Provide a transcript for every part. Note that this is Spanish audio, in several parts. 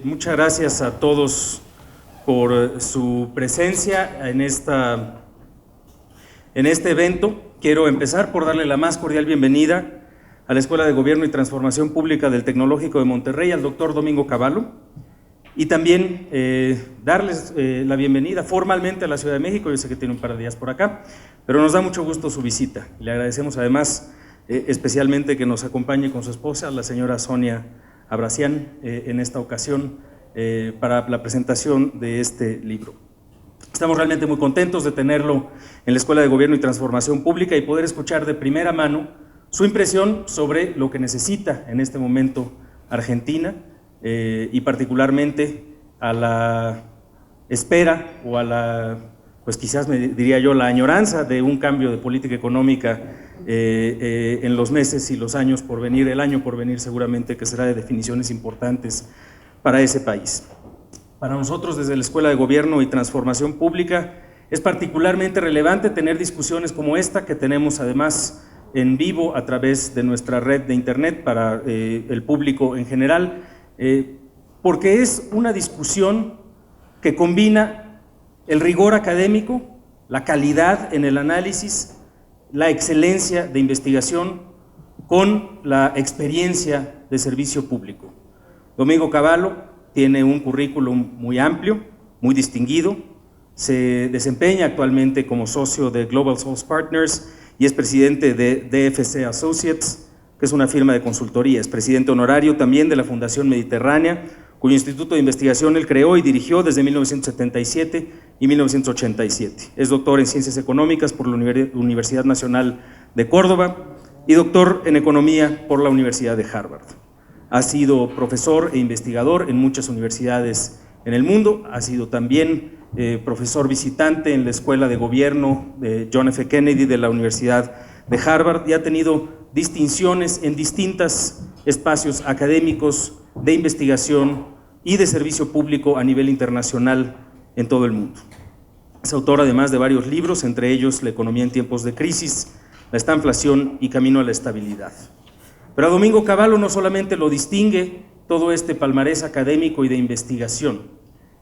Muchas gracias a todos por su presencia en este evento. Quiero empezar por darle la más cordial bienvenida a la Escuela de Gobierno y Transformación Pública del Tecnológico de Monterrey, al doctor Domingo Cavallo, y también darles la bienvenida formalmente a la Ciudad de México. Yo sé que tiene un par de días por acá, pero nos da mucho gusto su visita. Le agradecemos además especialmente que nos acompañe con su esposa, la señora Sonia Abracián, en esta ocasión para la presentación de este libro. Estamos realmente muy contentos de tenerlo en la Escuela de Gobierno y Transformación Pública y poder escuchar de primera mano su impresión sobre lo que necesita en este momento Argentina y particularmente a la espera o a la, pues quizás me diría yo, la añoranza de un cambio de política económica en los meses y los años por venir, el año por venir seguramente, que será de definiciones importantes para ese país. Para nosotros desde la Escuela de Gobierno y Transformación Pública es particularmente relevante tener discusiones como esta que tenemos además en vivo a través de nuestra red de internet para el público en general, porque es una discusión que combina el rigor académico, la calidad en el análisis, la excelencia de investigación con la experiencia de servicio público. Domingo Cavallo tiene un currículum muy amplio, muy distinguido, se desempeña actualmente como socio de Global Source Partners y es presidente de DFC Associates, que es una firma de consultoría. Es presidente honorario también de la Fundación Mediterránea, cuyo instituto de investigación él creó y dirigió desde 1977 y 1987. Es doctor en Ciencias Económicas por la Universidad Nacional de Córdoba y doctor en Economía por la Universidad de Harvard. Ha sido profesor e investigador en muchas universidades en el mundo, ha sido también profesor visitante en la Escuela de Gobierno de John F. Kennedy de la Universidad de Harvard y ha tenido distinciones en distintos espacios académicos de investigación y de servicio público a nivel internacional en todo el mundo. Es autor además de varios libros, entre ellos La economía en tiempos de crisis, La estanflación y Camino a la estabilidad. Pero a Domingo Cavallo no solamente lo distingue todo este palmarés académico y de investigación.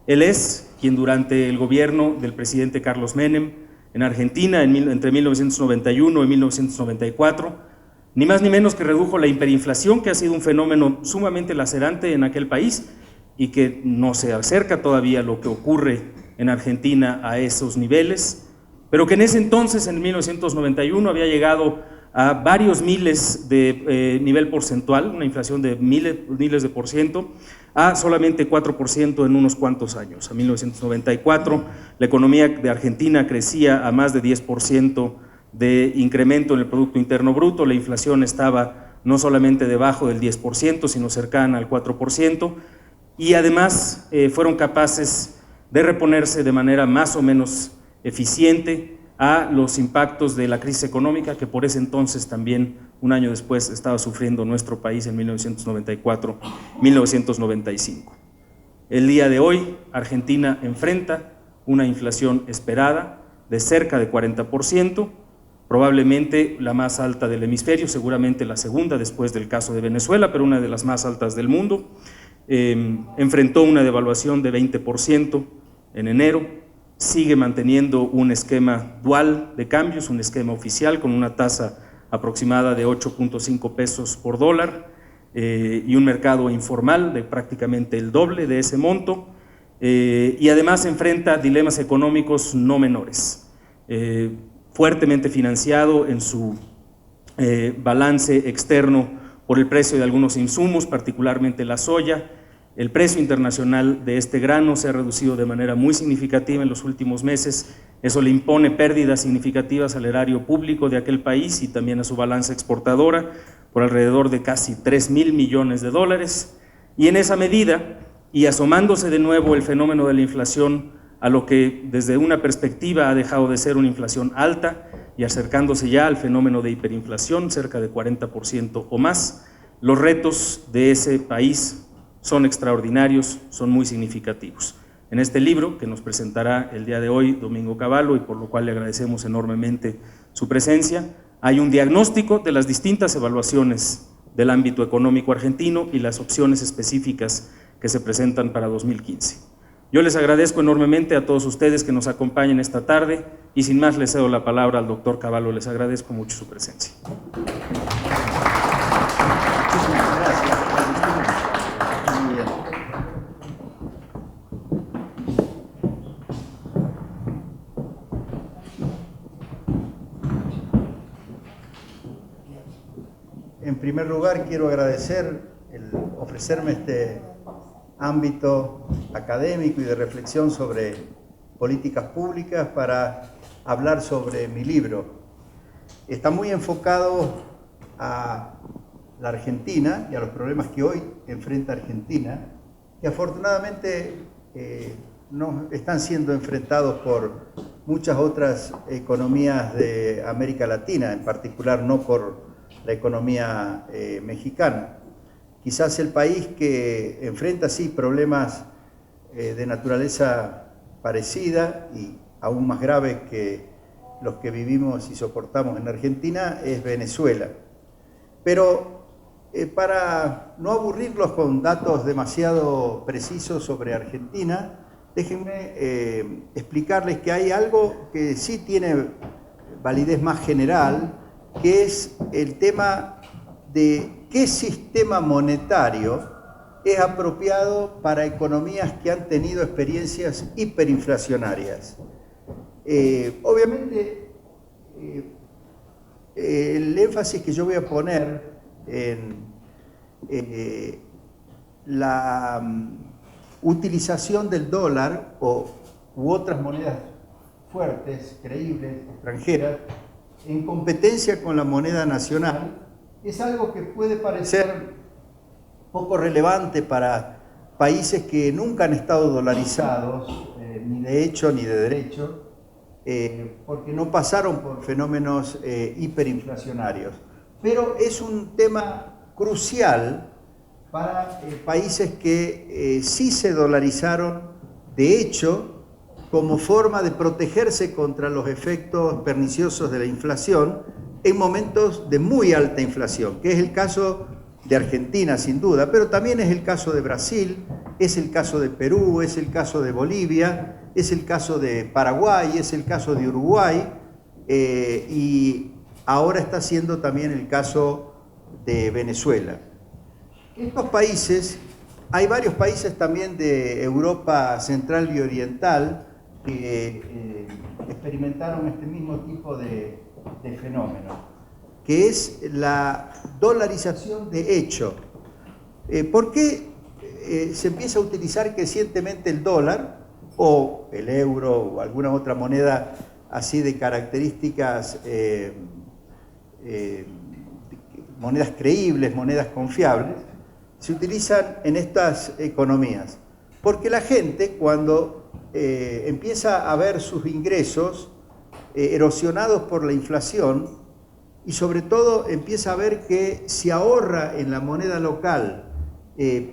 Él es quien durante el gobierno del presidente Carlos Menem en Argentina entre 1991 y 1994, ni más ni menos que redujo la hiperinflación, que ha sido un fenómeno sumamente lacerante en aquel país y que no se acerca todavía a lo que ocurre en Argentina a esos niveles, pero que en ese entonces, en 1991, había llegado a varios miles de nivel porcentual, una inflación de miles de por ciento, a solamente 4% en unos cuantos años. A 1994, la economía de Argentina crecía a más de 10% de incremento en el Producto Interno Bruto, la inflación estaba no solamente debajo del 10%, sino cercana al 4%, y además fueron capaces de reponerse de manera más o menos eficiente a los impactos de la crisis económica que por ese entonces también, un año después, estaba sufriendo nuestro país en 1994-1995. El día de hoy, Argentina enfrenta una inflación esperada de cerca de 40%, probablemente la más alta del hemisferio, seguramente la segunda después del caso de Venezuela, pero una de las más altas del mundo. Enfrentó una devaluación de 20% en enero, sigue manteniendo un esquema dual de cambios, un esquema oficial con una tasa aproximada de 8.5 pesos por dólar y un mercado informal de prácticamente el doble de ese monto, y además enfrenta dilemas económicos no menores. Fuertemente financiado en su balance externo por el precio de algunos insumos, particularmente la soya. El precio internacional de este grano se ha reducido de manera muy significativa en los últimos meses. Eso le impone pérdidas significativas al erario público de aquel país y también a su balanza exportadora por alrededor de casi 3.000 millones de dólares. Y en esa medida, y asomándose de nuevo el fenómeno de la inflación a lo que desde una perspectiva ha dejado de ser una inflación alta y acercándose ya al fenómeno de hiperinflación, cerca de 40% o más, los retos de ese país son extraordinarios, son muy significativos. En este libro que nos presentará el día de hoy Domingo Cavallo, y por lo cual le agradecemos enormemente su presencia, hay un diagnóstico de las distintas evaluaciones del ámbito económico argentino y las opciones específicas que se presentan para 2015. Yo les agradezco enormemente a todos ustedes que nos acompañen esta tarde y sin más les cedo la palabra al doctor Cavallo. Les agradezco mucho su presencia. Muchísimas gracias. Muy bien. En primer lugar, quiero agradecer el ofrecerme este ámbito académico y de reflexión sobre políticas públicas para hablar sobre mi libro. Está muy enfocado a la Argentina y a los problemas que hoy enfrenta Argentina, que afortunadamente no están siendo enfrentados por muchas otras economías de América Latina, en particular no por la economía mexicana. Quizás el país que enfrenta sí problemas de naturaleza parecida y aún más graves que los que vivimos y soportamos en Argentina es Venezuela. Pero para no aburrirlos con datos demasiado precisos sobre Argentina, déjenme explicarles que hay algo que sí tiene validez más general, que es el tema de qué sistema monetario es apropiado para economías que han tenido experiencias hiperinflacionarias. Obviamente, el énfasis que yo voy a poner en la utilización del dólar u otras monedas fuertes, creíbles, extranjeras, en competencia con la moneda nacional, es algo que puede parecer poco relevante para países que nunca han estado dolarizados, ni de hecho ni de derecho, porque no pasaron por fenómenos hiperinflacionarios. Pero es un tema crucial para países que sí se dolarizaron, de hecho, como forma de protegerse contra los efectos perniciosos de la inflación en momentos de muy alta inflación, que es el caso de Argentina sin duda, pero también es el caso de Brasil, es el caso de Perú, es el caso de Bolivia, es el caso de Paraguay, es el caso de Uruguay y ahora está siendo también el caso de Venezuela. Estos países, hay varios países también de Europa Central y Oriental que experimentaron este mismo tipo de fenómeno, que es la dolarización de hecho. ¿Por qué se empieza a utilizar crecientemente el dólar o el euro o alguna otra moneda así de características, monedas creíbles, monedas confiables? Se utilizan en estas economías porque la gente cuando empieza a ver sus ingresos erosionados por la inflación y sobre todo empieza a ver que si ahorra en la moneda local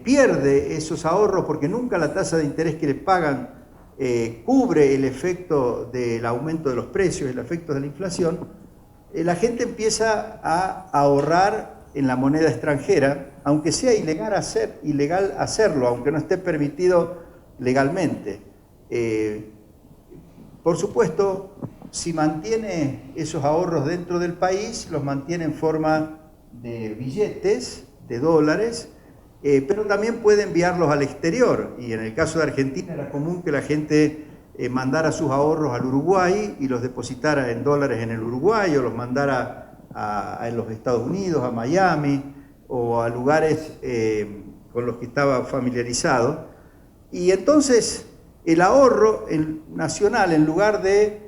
pierde esos ahorros porque nunca la tasa de interés que le pagan cubre el efecto del aumento de los precios, el efecto de la inflación, la gente empieza a ahorrar en la moneda extranjera, aunque sea ilegal hacerlo, aunque no esté permitido legalmente. Por supuesto, si mantiene esos ahorros dentro del país, los mantiene en forma de billetes, de dólares, pero también puede enviarlos al exterior. Y en el caso de Argentina era común que la gente mandara sus ahorros al Uruguay y los depositara en dólares en el Uruguay, o los mandara a los Estados Unidos, a Miami, o a lugares con los que estaba familiarizado. Y entonces el ahorro nacional, en lugar de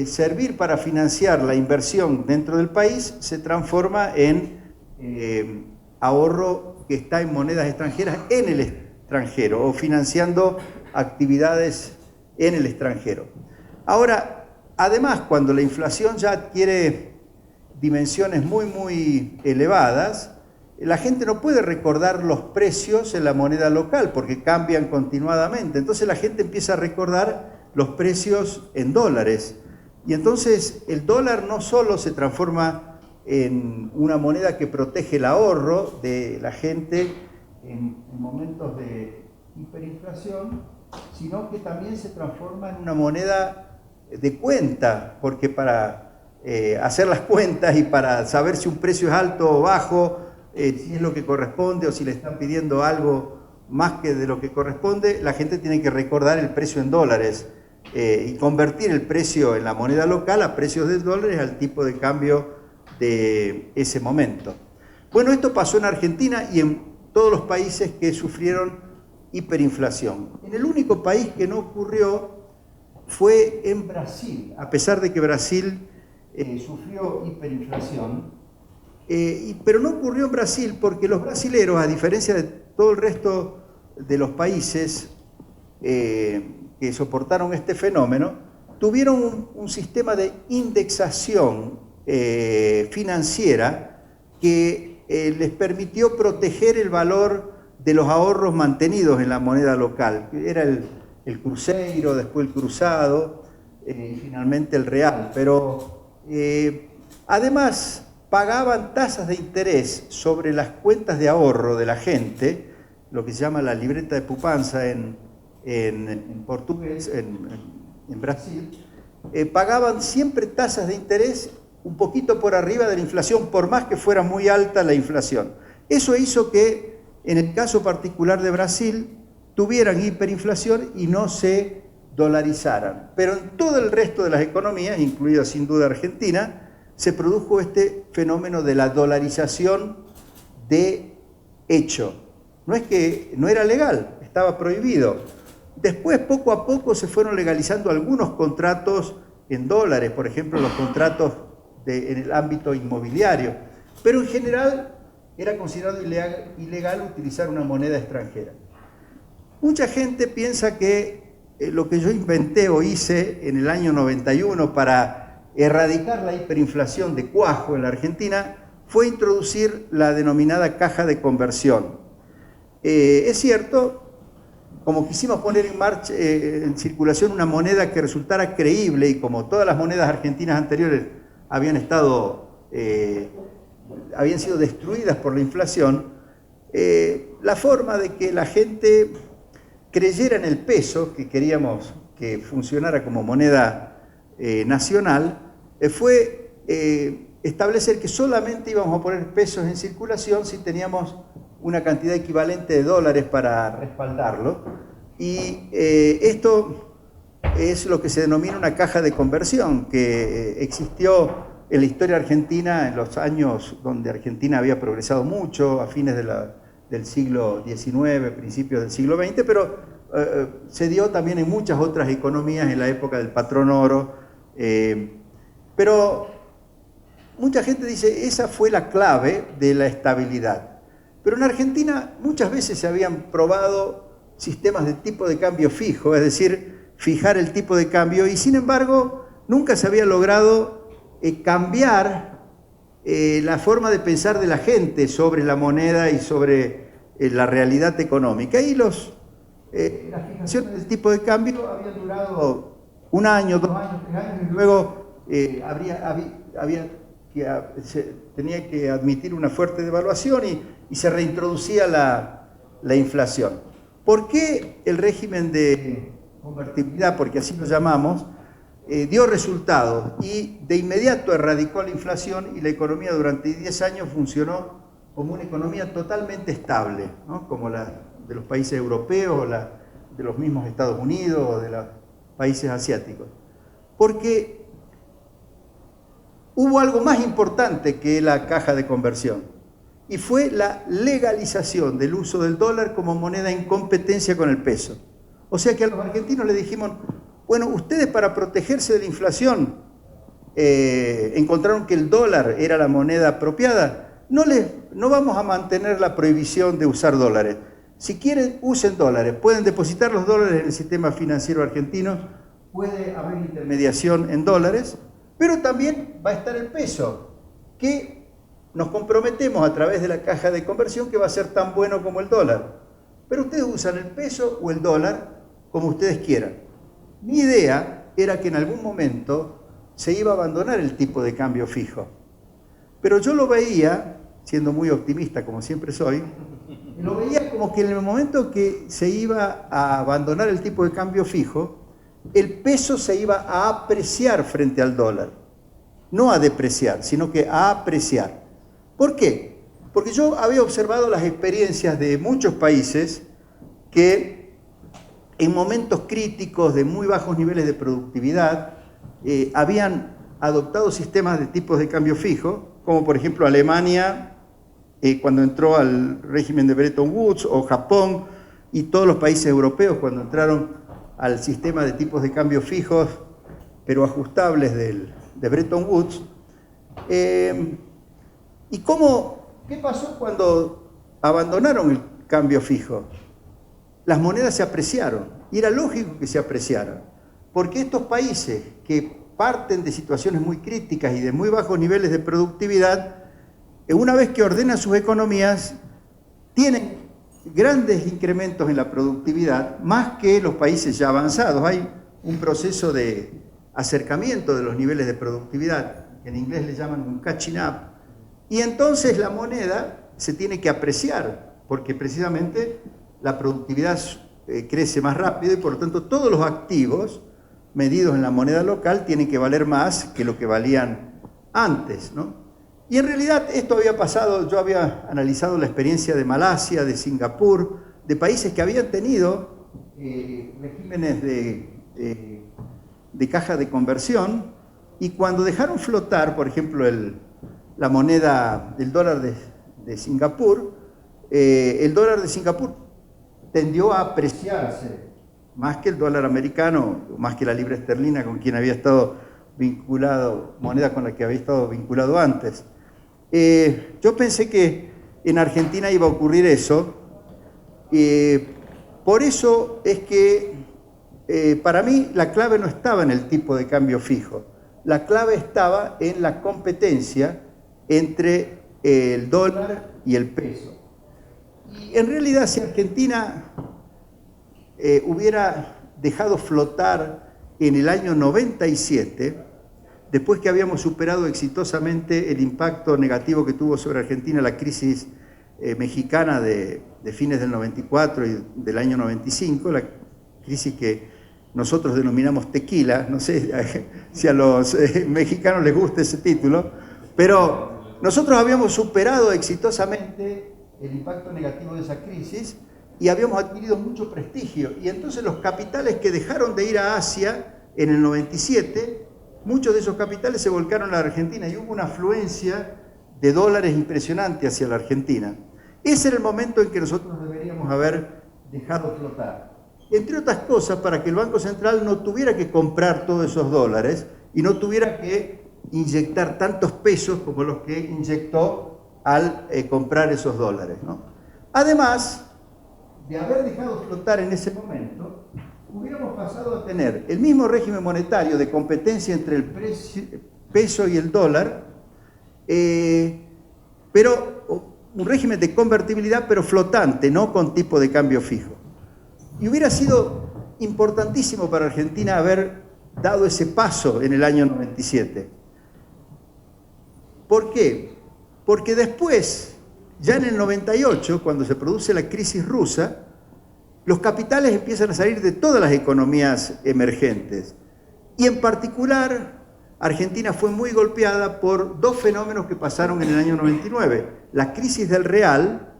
servir para financiar la inversión dentro del país, se transforma en ahorro que está en monedas extranjeras en el extranjero o financiando actividades en el extranjero. Ahora, además, cuando la inflación ya adquiere dimensiones muy elevadas, la gente no puede recordar los precios en la moneda local porque cambian continuadamente. Entonces la gente empieza a recordar los precios en dólares. Y entonces el dólar no solo se transforma en una moneda que protege el ahorro de la gente en momentos de hiperinflación, sino que también se transforma en una moneda de cuenta, porque para hacer las cuentas y para saber si un precio es alto o bajo, si es lo que corresponde o si le están pidiendo algo más que de lo que corresponde, la gente tiene que recordar el precio en dólares y convertir el precio en la moneda local a precios de dólares al tipo de cambio de ese momento. Bueno, esto pasó en Argentina y en todos los países que sufrieron hiperinflación. En el único país que no ocurrió fue en Brasil, a pesar de que Brasil sufrió hiperinflación, pero no ocurrió en Brasil porque los brasileros, a diferencia de todo el resto de los países que soportaron este fenómeno, tuvieron un sistema de indexación financiera que les permitió proteger el valor de los ahorros mantenidos en la moneda local. Era el cruzeiro, después el cruzado y finalmente el real. Pero además pagaban tasas de interés sobre las cuentas de ahorro de la gente, lo que se llama la libreta de pupanza en portugués, en Brasil. Pagaban siempre tasas de interés un poquito por arriba de la inflación, por más que fuera muy alta la inflación. Eso hizo que, en el caso particular de Brasil, tuvieran hiperinflación y no se dolarizaran. Pero en todo el resto de las economías, incluida sin duda Argentina, se produjo este fenómeno de la dolarización de hecho. No es que no era legal, estaba prohibido. Después, poco a poco, se fueron legalizando algunos contratos en dólares, por ejemplo, los contratos en el ámbito inmobiliario. Pero en general era considerado ilegal utilizar una moneda extranjera. Mucha gente piensa que lo que yo inventé o hice en el año 91 para erradicar la hiperinflación de cuajo en la Argentina fue introducir la denominada caja de conversión. Es cierto, como quisimos poner en marcha, en circulación una moneda que resultara creíble y como todas las monedas argentinas anteriores habían sido destruidas por la inflación, la forma de que la gente creyera en el peso, que queríamos que funcionara como moneda nacional, fue establecer que solamente íbamos a poner pesos en circulación si teníamos una cantidad equivalente de dólares para respaldarlo. Y esto es lo que se denomina una caja de conversión, que existió en la historia argentina en los años donde Argentina había progresado mucho, a fines del siglo XIX, principios del siglo XX, pero se dio también en muchas otras economías en la época del patrón oro. Pero mucha gente dice, esa fue la clave de la estabilidad. Pero en Argentina muchas veces se habían probado sistemas de tipo de cambio fijo, es decir, fijar el tipo de cambio, y sin embargo nunca se había logrado cambiar la forma de pensar de la gente sobre la moneda y sobre la realidad económica. Y las fijaciones del tipo de cambio habían durado 1 año, 2 años, 3 años, y luego se tenía que admitir una fuerte devaluación y se reintroducía la inflación. ¿Por qué el régimen de convertibilidad, porque así lo llamamos, dio resultados y de inmediato erradicó la inflación y la economía durante 10 años funcionó como una economía totalmente estable, ¿no? Como la de los países europeos, o la de los mismos Estados Unidos o de los países asiáticos? Porque hubo algo más importante que la caja de conversión, y fue la legalización del uso del dólar como moneda en competencia con el peso. O sea que a los argentinos les dijimos, bueno, ustedes para protegerse de la inflación encontraron que el dólar era la moneda apropiada, no vamos a mantener la prohibición de usar dólares. Si quieren, usen dólares, pueden depositar los dólares en el sistema financiero argentino, puede haber intermediación en dólares, pero también va a estar el peso, que nos comprometemos a través de la caja de conversión que va a ser tan bueno como el dólar. Pero ustedes usan el peso o el dólar como ustedes quieran. Mi idea era que en algún momento se iba a abandonar el tipo de cambio fijo. Pero yo lo veía, siendo muy optimista como siempre soy, Lo veía como que en el momento que se iba a abandonar el tipo de cambio fijo, el peso se iba a apreciar frente al dólar. No a depreciar, sino que a apreciar. ¿Por qué? Porque yo había observado las experiencias de muchos países que en momentos críticos de muy bajos niveles de productividad habían adoptado sistemas de tipos de cambio fijo, como por ejemplo Alemania cuando entró al régimen de Bretton Woods, o Japón y todos los países europeos cuando entraron al sistema de tipos de cambio fijos, pero ajustables de Bretton Woods. ¿Y qué pasó cuando abandonaron el cambio fijo? Las monedas se apreciaron, y era lógico que se apreciaran, porque estos países que parten de situaciones muy críticas y de muy bajos niveles de productividad, una vez que ordenan sus economías, tienen grandes incrementos en la productividad, más que los países ya avanzados. Hay un proceso de acercamiento de los niveles de productividad, que en inglés le llaman un catching up, y entonces la moneda se tiene que apreciar, porque precisamente la productividad crece más rápido y por lo tanto todos los activos medidos en la moneda local tienen que valer más que lo que valían antes, ¿no? Y en realidad esto había pasado, yo había analizado la experiencia de Malasia, de Singapur, de países que habían tenido regímenes de caja de conversión, y cuando dejaron flotar, por ejemplo, la moneda, el dólar de Singapur, el dólar de Singapur tendió a apreciarse más que el dólar americano, más que la libra esterlina con quien había estado vinculado, moneda con la que había estado vinculado antes. Yo pensé que en Argentina iba a ocurrir eso, por eso es que para mí la clave no estaba en el tipo de cambio fijo, la clave estaba en la competencia entre el dólar y el peso. Y en realidad si Argentina hubiera dejado flotar en el año 97, después que habíamos superado exitosamente el impacto negativo que tuvo sobre Argentina la crisis mexicana de fines del 94 y del año 95, la crisis que nosotros denominamos tequila, no sé si a los mexicanos les gusta ese título, pero nosotros habíamos superado exitosamente el impacto negativo de esa crisis y habíamos adquirido mucho prestigio. Y entonces los capitales que dejaron de ir a Asia en el 97, muchos de esos capitales se volcaron a la Argentina y hubo una afluencia de dólares impresionante hacia la Argentina. Ese era el momento en que nosotros deberíamos haber dejado flotar. Entre otras cosas, para que el Banco Central no tuviera que comprar todos esos dólares y no tuviera que inyectar tantos pesos como los que inyectó al comprar esos dólares, ¿no? Además de haber dejado flotar en ese momento, hubiéramos pasado a tener el mismo régimen monetario de competencia entre el peso y el dólar, pero un régimen de convertibilidad pero flotante, no con tipo de cambio fijo. Y hubiera sido importantísimo para Argentina haber dado ese paso en el año 97. ¿Por qué? Porque después, ya en el 98, cuando se produce la crisis rusa, los capitales empiezan a salir de todas las economías emergentes. Y en particular, Argentina fue muy golpeada por dos fenómenos que pasaron en el año 99. La crisis del real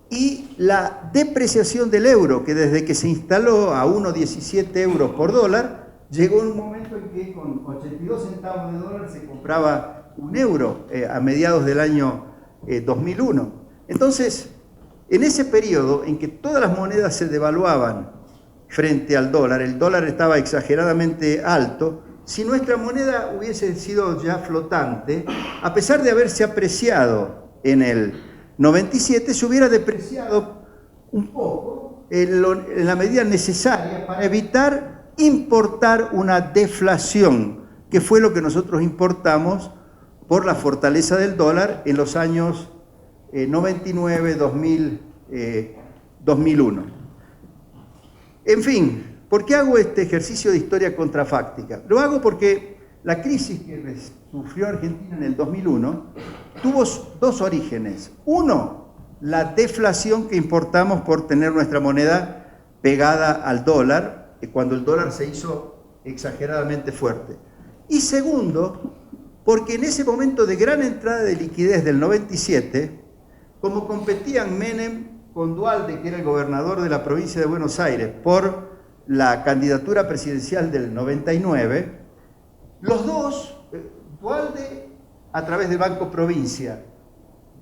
y la depreciación del euro, que desde que se instaló a 1,17 euros por dólar, llegó un momento en que con 82 centavos de dólar se compraba un euro a mediados del año 2001. Entonces, en ese periodo en que todas las monedas se devaluaban frente al dólar, el dólar estaba exageradamente alto, si nuestra moneda hubiese sido ya flotante, a pesar de haberse apreciado en el 97, se hubiera depreciado un poco en la medida necesaria para evitar importar una deflación, que fue lo que nosotros importamos por la fortaleza del dólar en los años 99, 2000, 2001. En fin, ¿por qué hago este ejercicio de historia contrafáctica? Lo hago porque la crisis que sufrió Argentina en el 2001 tuvo dos orígenes. Uno, la deflación que importamos por tener nuestra moneda pegada al dólar, cuando el dólar se hizo exageradamente fuerte. Y segundo, porque en ese momento de gran entrada de liquidez del 97, como competían Menem con Duhalde, que era el gobernador de la provincia de Buenos Aires, por la candidatura presidencial del 99, los dos, Duhalde a través del Banco Provincia,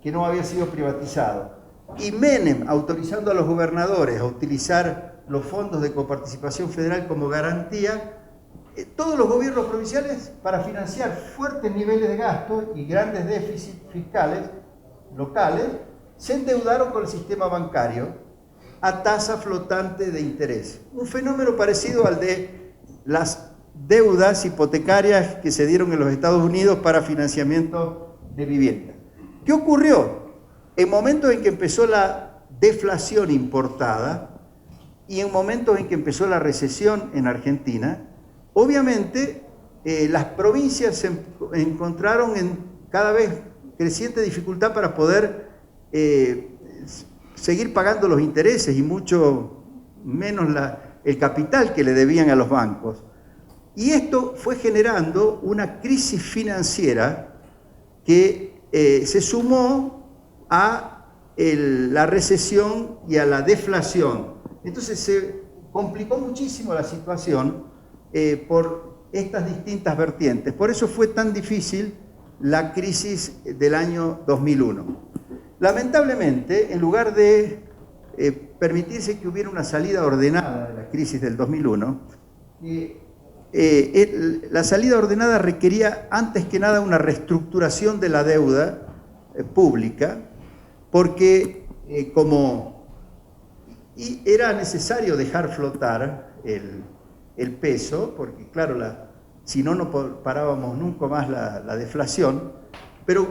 que no había sido privatizado, y Menem autorizando a los gobernadores a utilizar los fondos de coparticipación federal como garantía, todos los gobiernos provinciales, para financiar fuertes niveles de gasto y grandes déficits fiscales locales, se endeudaron con el sistema bancario a tasa flotante de interés. Un fenómeno parecido al de las deudas hipotecarias que se dieron en los Estados Unidos para financiamiento de vivienda. ¿Qué ocurrió? En momentos en que empezó la deflación importada y en momentos en que empezó la recesión en Argentina, obviamente las provincias se encontraron en cada vez creciente dificultad para poder seguir pagando los intereses y mucho menos el capital que le debían a los bancos. Y esto fue generando una crisis financiera que se sumó a la recesión y a la deflación. Entonces se complicó muchísimo la situación por estas distintas vertientes. Por eso fue tan difícil la crisis del año 2001. Lamentablemente, en lugar de permitirse que hubiera una salida ordenada de la crisis del 2001, la salida ordenada requería antes que nada una reestructuración de la deuda pública, porque era necesario dejar flotar el peso, porque claro, si no, no parábamos nunca más la deflación, pero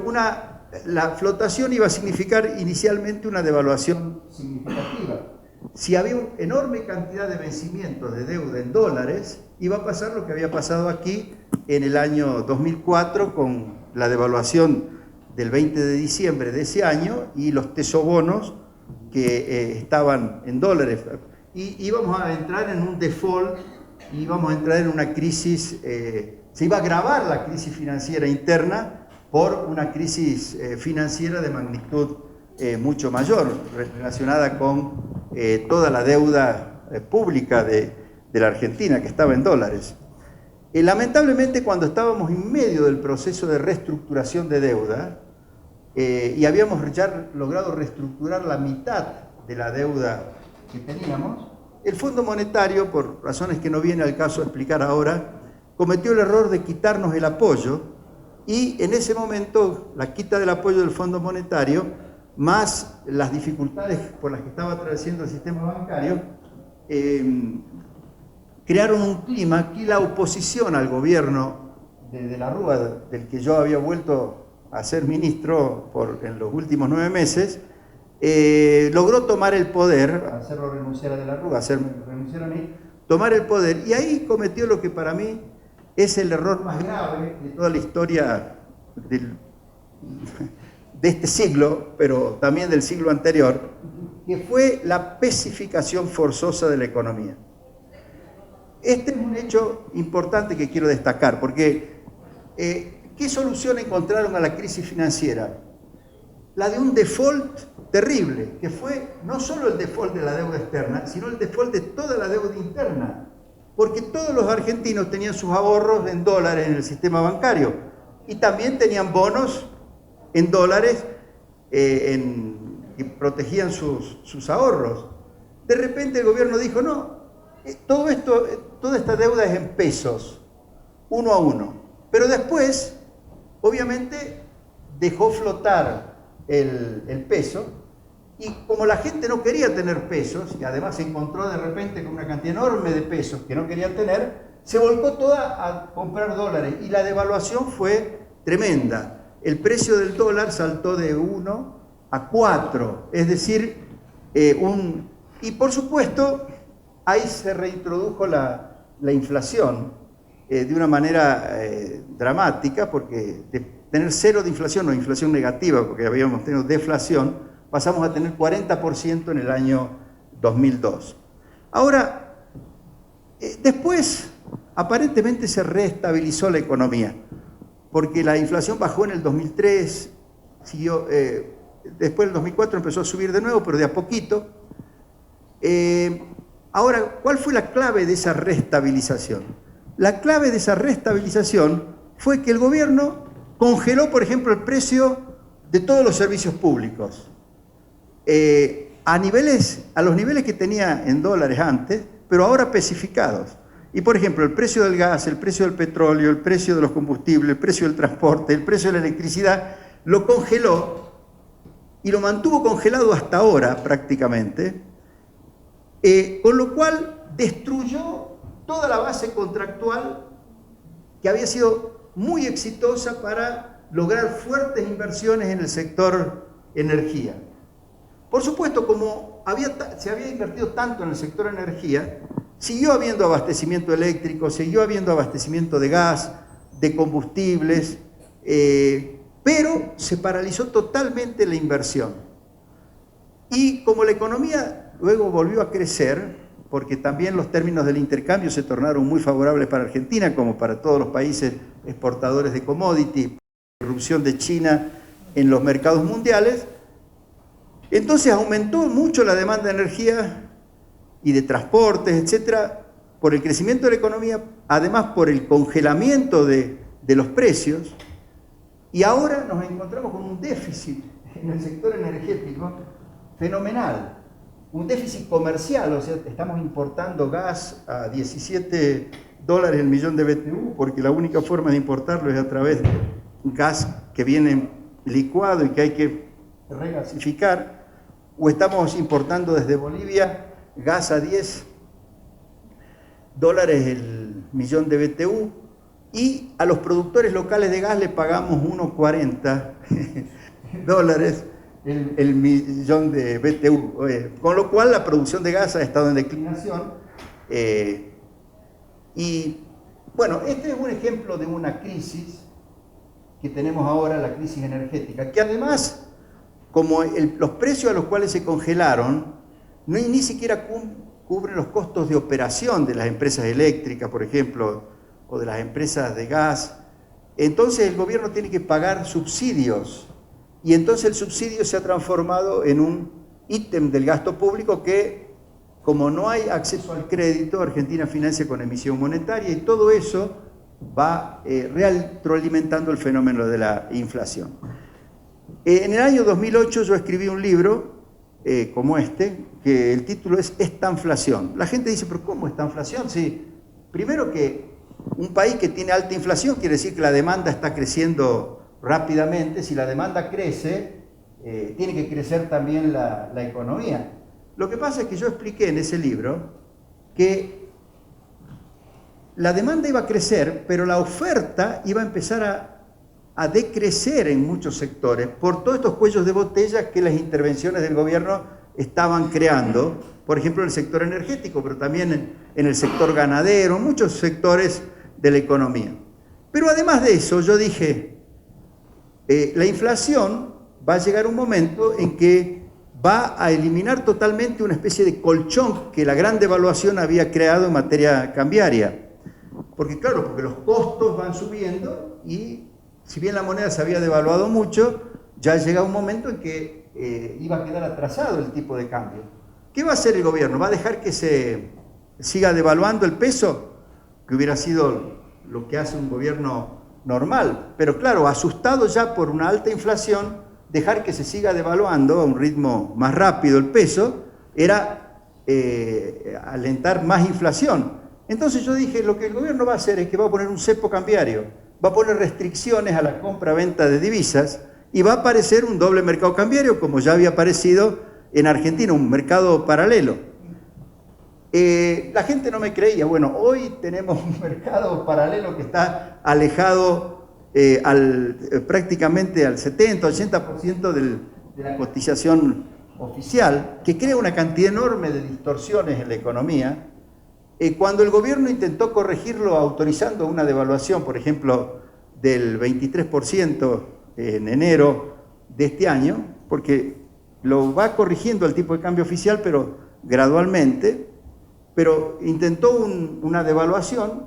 la flotación iba a significar inicialmente una devaluación significativa. Si había una enorme cantidad de vencimientos de deuda en dólares, iba a pasar lo que había pasado aquí en el año 2004 con la devaluación del 20 de diciembre de ese año y los tesobonos que estaban en dólares. Y íbamos a entrar en un default, íbamos a entrar en una crisis, se iba a agravar la crisis financiera interna por una crisis financiera de magnitud mucho mayor, relacionada con toda la deuda pública de la Argentina, que estaba en dólares. Lamentablemente, cuando estábamos en medio del proceso de reestructuración de deuda, y habíamos ya logrado reestructurar la mitad de la deuda que teníamos, el Fondo Monetario, por razones que no viene al caso explicar ahora, cometió el error de quitarnos el apoyo, y en ese momento la quita del apoyo del Fondo Monetario, más las dificultades por las que estaba atravesando el sistema bancario, crearon un clima que la oposición al gobierno de la Rúa, del que yo había vuelto a ser ministro en los últimos 9 meses, logró tomar el poder, hacerlo renunciar a De la Rúa, hacerme renunciar a mí, tomar el poder, y ahí cometió lo que para mí es el error más grave de toda la historia de este siglo, pero también del siglo anterior, que fue la pesificación forzosa de la economía. Este es un hecho importante que quiero destacar, porque ¿qué solución encontraron a la crisis financiera? La de un default terrible, que fue no solo el default de la deuda externa, sino el default de toda la deuda interna, porque todos los argentinos tenían sus ahorros en dólares en el sistema bancario y también tenían bonos en dólares que protegían sus ahorros. De repente el gobierno dijo, no, toda esta deuda es en pesos, 1 a 1. Pero después, obviamente, dejó flotar el peso, y como la gente no quería tener pesos, y además se encontró de repente con una cantidad enorme de pesos que no quería tener, se volcó toda a comprar dólares, y la devaluación fue tremenda. El precio del dólar saltó de 1 a 4, es decir, y por supuesto, ahí se reintrodujo la inflación de una manera dramática, porque de tener 0 de inflación o inflación negativa, porque habíamos tenido deflación, pasamos a tener 40% en el año 2002. Ahora, después, aparentemente se reestabilizó la economía, porque la inflación bajó en el 2003, siguió, después del 2004 empezó a subir de nuevo, pero de a poquito. Ahora, ¿cuál fue la clave de esa reestabilización? La clave de esa reestabilización fue que el gobierno congeló, por ejemplo, el precio de todos los servicios públicos a los niveles que tenía en dólares antes, pero ahora especificados. Y, por ejemplo, el precio del gas, el precio del petróleo, el precio de los combustibles, el precio del transporte, el precio de la electricidad, lo congeló y lo mantuvo congelado hasta ahora prácticamente, con lo cual destruyó toda la base contractual que había sido muy exitosa para lograr fuertes inversiones en el sector energía. Por supuesto, como se había invertido tanto en el sector energía, siguió habiendo abastecimiento eléctrico, siguió habiendo abastecimiento de gas, de combustibles, pero se paralizó totalmente la inversión. Y como la economía luego volvió a crecer, porque también los términos del intercambio se tornaron muy favorables para Argentina, como para todos los países exportadores de commodity, la irrupción de China en los mercados mundiales, entonces aumentó mucho la demanda de energía y de transportes, etcétera, por el crecimiento de la economía, además por el congelamiento de los precios, y ahora nos encontramos con un déficit en el sector energético fenomenal, un déficit comercial, o sea, estamos importando gas a $17 el millón de BTU, porque la única forma de importarlo es a través de gas que viene licuado y que hay que regasificar, o estamos importando desde Bolivia gas a $10 el millón de BTU, y a los productores locales de gas le pagamos unos $40 el millón de BTU, con lo cual la producción de gas ha estado en declinación. Y bueno, este es un ejemplo de una crisis que tenemos ahora, la crisis energética, que además, como los precios a los cuales se congelaron, ni siquiera cubren los costos de operación de las empresas eléctricas, por ejemplo, o de las empresas de gas, entonces el gobierno tiene que pagar subsidios, y entonces el subsidio se ha transformado en un ítem del gasto público que, como no hay acceso al crédito, Argentina financia con emisión monetaria, y todo eso va retroalimentando el fenómeno de la inflación. En el año 2008 yo escribí un libro como este, que el título es Estanflación. La gente dice, ¿pero cómo estanflación? Sí, primero que un país que tiene alta inflación quiere decir que la demanda está creciendo rápidamente. Si la demanda crece, tiene que crecer también la economía. Lo que pasa es que yo expliqué en ese libro que la demanda iba a crecer, pero la oferta iba a empezar a decrecer en muchos sectores por todos estos cuellos de botella que las intervenciones del gobierno estaban creando, por ejemplo en el sector energético, pero también en el sector ganadero, muchos sectores de la economía. Pero además de eso, yo dije, la inflación va a llegar un momento en que va a eliminar totalmente una especie de colchón que la gran devaluación había creado en materia cambiaria. Porque claro, porque los costos van subiendo y si bien la moneda se había devaluado mucho, ya llega un momento en que iba a quedar atrasado el tipo de cambio. ¿Qué va a hacer el gobierno? ¿Va a dejar que se siga devaluando el peso? Que hubiera sido lo que hace un gobierno normal. Pero claro, asustado ya por una alta inflación, dejar que se siga devaluando a un ritmo más rápido el peso era alentar más inflación. Entonces yo dije, lo que el gobierno va a hacer es que va a poner un cepo cambiario, va a poner restricciones a la compra-venta de divisas y va a aparecer un doble mercado cambiario, como ya había aparecido en Argentina, un mercado paralelo. La gente no me creía. Bueno, hoy tenemos un mercado paralelo que está alejado prácticamente al 70-80% de la cotización oficial, que crea una cantidad enorme de distorsiones en la economía. Cuando el gobierno intentó corregirlo autorizando una devaluación, por ejemplo, del 23% en enero de este año, porque lo va corrigiendo el tipo de cambio oficial, pero gradualmente, pero intentó una devaluación.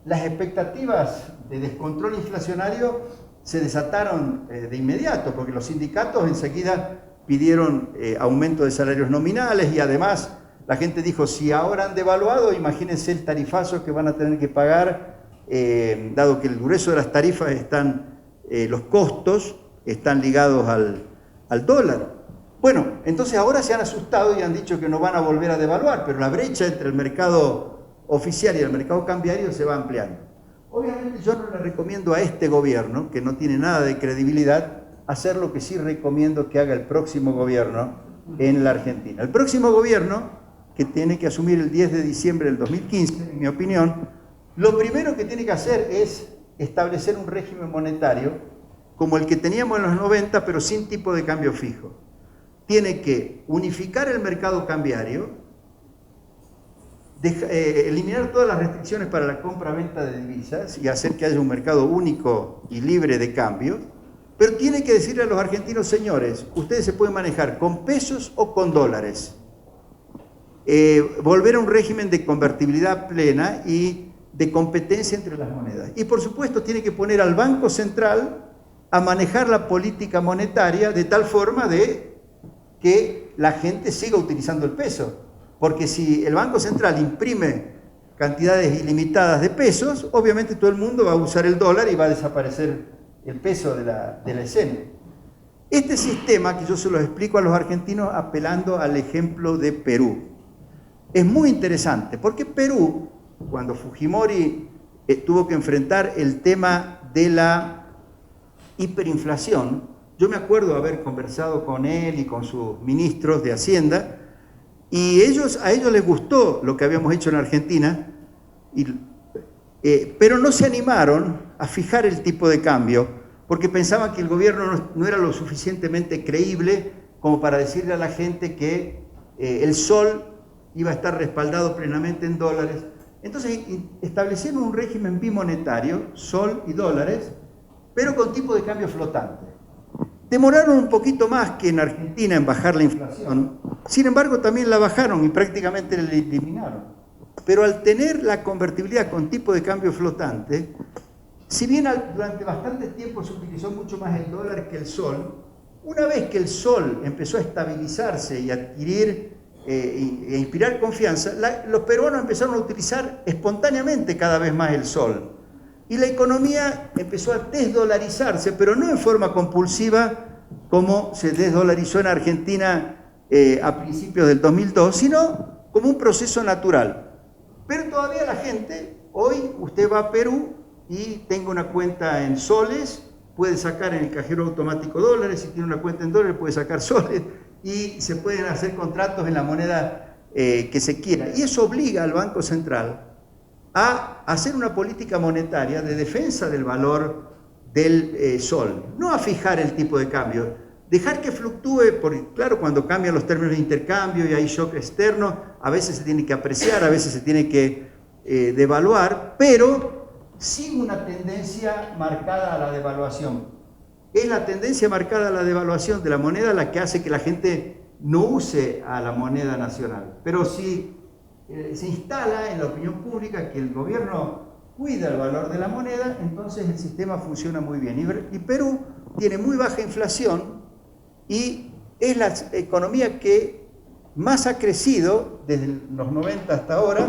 Las expectativas de descontrol inflacionario se desataron de inmediato, porque los sindicatos enseguida pidieron aumento de salarios nominales y además la gente dijo, si ahora han devaluado, imagínense el tarifazo que van a tener que pagar, dado que el grueso de las tarifas están, los costos están ligados al dólar. Bueno, entonces ahora se han asustado y han dicho que no van a volver a devaluar, pero la brecha entre el mercado oficial y el mercado cambiario se va ampliando. Obviamente yo no le recomiendo a este gobierno, que no tiene nada de credibilidad, hacer lo que sí recomiendo que haga el próximo gobierno en la Argentina. El próximo gobierno, que tiene que asumir el 10 de diciembre del 2015, en mi opinión, lo primero que tiene que hacer es establecer un régimen monetario como el que teníamos en los 90, pero sin tipo de cambio fijo. Tiene que unificar el mercado cambiario, eliminar todas las restricciones para la compra-venta de divisas y hacer que haya un mercado único y libre de cambios, pero tiene que decirle a los argentinos, señores, ustedes se pueden manejar con pesos o con dólares. Volver a un régimen de convertibilidad plena y de competencia entre las monedas. Y por supuesto tiene que poner al Banco Central a manejar la política monetaria de tal forma de que la gente siga utilizando el peso. Porque si el Banco Central imprime cantidades ilimitadas de pesos, obviamente todo el mundo va a usar el dólar y va a desaparecer el peso de la escena. Este sistema, que yo se lo explico a los argentinos apelando al ejemplo de Perú, es muy interesante, porque Perú, cuando Fujimori tuvo que enfrentar el tema de la hiperinflación, yo me acuerdo haber conversado con él y con sus ministros de Hacienda, y a ellos les gustó lo que habíamos hecho en Argentina, pero no se animaron a fijar el tipo de cambio, porque pensaban que el gobierno no era lo suficientemente creíble como para decirle a la gente que el sol iba a estar respaldado plenamente en dólares. Entonces establecieron un régimen bimonetario, sol y dólares, pero con tipo de cambio flotante. Demoraron un poquito más que en Argentina en bajar la inflación, sin embargo también la bajaron y prácticamente la eliminaron. Pero al tener la convertibilidad con tipo de cambio flotante, si bien durante bastante tiempo se utilizó mucho más el dólar que el sol, una vez que el sol empezó a estabilizarse y adquirir e inspirar confianza, los peruanos empezaron a utilizar espontáneamente cada vez más el sol. Y la economía empezó a desdolarizarse, pero no en forma compulsiva como se desdolarizó en Argentina a principios del 2002, sino como un proceso natural. Pero todavía la gente, hoy usted va a Perú y tenga una cuenta en soles, puede sacar en el cajero automático dólares, si tiene una cuenta en dólares puede sacar soles, y se pueden hacer contratos en la moneda que se quiera. Y eso obliga al Banco Central a hacer una política monetaria de defensa del valor del sol, no a fijar el tipo de cambio, dejar que fluctúe, porque claro, cuando cambian los términos de intercambio y hay shock externo, a veces se tiene que apreciar, a veces se tiene que devaluar, pero sin una tendencia marcada a la devaluación. Es la tendencia marcada a la devaluación de la moneda la que hace que la gente no use a la moneda nacional. Pero si se instala en la opinión pública que el gobierno cuida el valor de la moneda, entonces el sistema funciona muy bien. Y Perú tiene muy baja inflación y es la economía que más ha crecido desde los 90 hasta ahora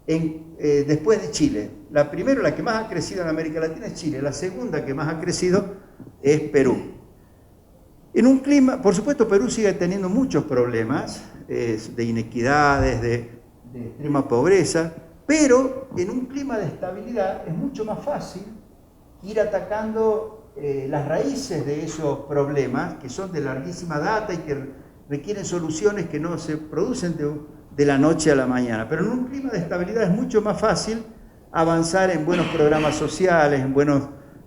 después de Chile. La primera, la que más ha crecido en América Latina es Chile, la segunda que más ha crecido es Perú. En un clima, por supuesto, Perú sigue teniendo muchos problemas de inequidades, de extrema pobreza, pero en un clima de estabilidad es mucho más fácil ir atacando las raíces de esos problemas, que son de larguísima data y que requieren soluciones que no se producen de la noche a la mañana. Pero en un clima de estabilidad es mucho más fácil avanzar en buenos programas sociales,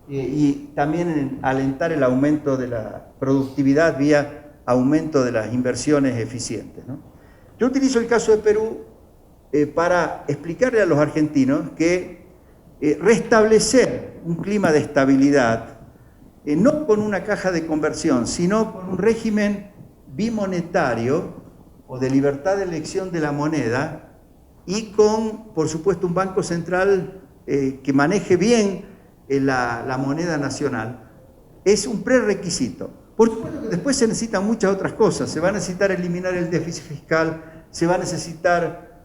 y también en alentar el aumento de la productividad vía aumento de las inversiones eficientes, ¿no? Yo utilizo el caso de Perú para explicarle a los argentinos que restablecer un clima de estabilidad, no con una caja de conversión, sino con un régimen bimonetario o de libertad de elección de la moneda y con, por supuesto, un banco central que maneje bien la moneda nacional. Es un prerequisito. Por supuesto que después se necesitan muchas otras cosas. Se va a necesitar eliminar el déficit fiscal, se va a necesitar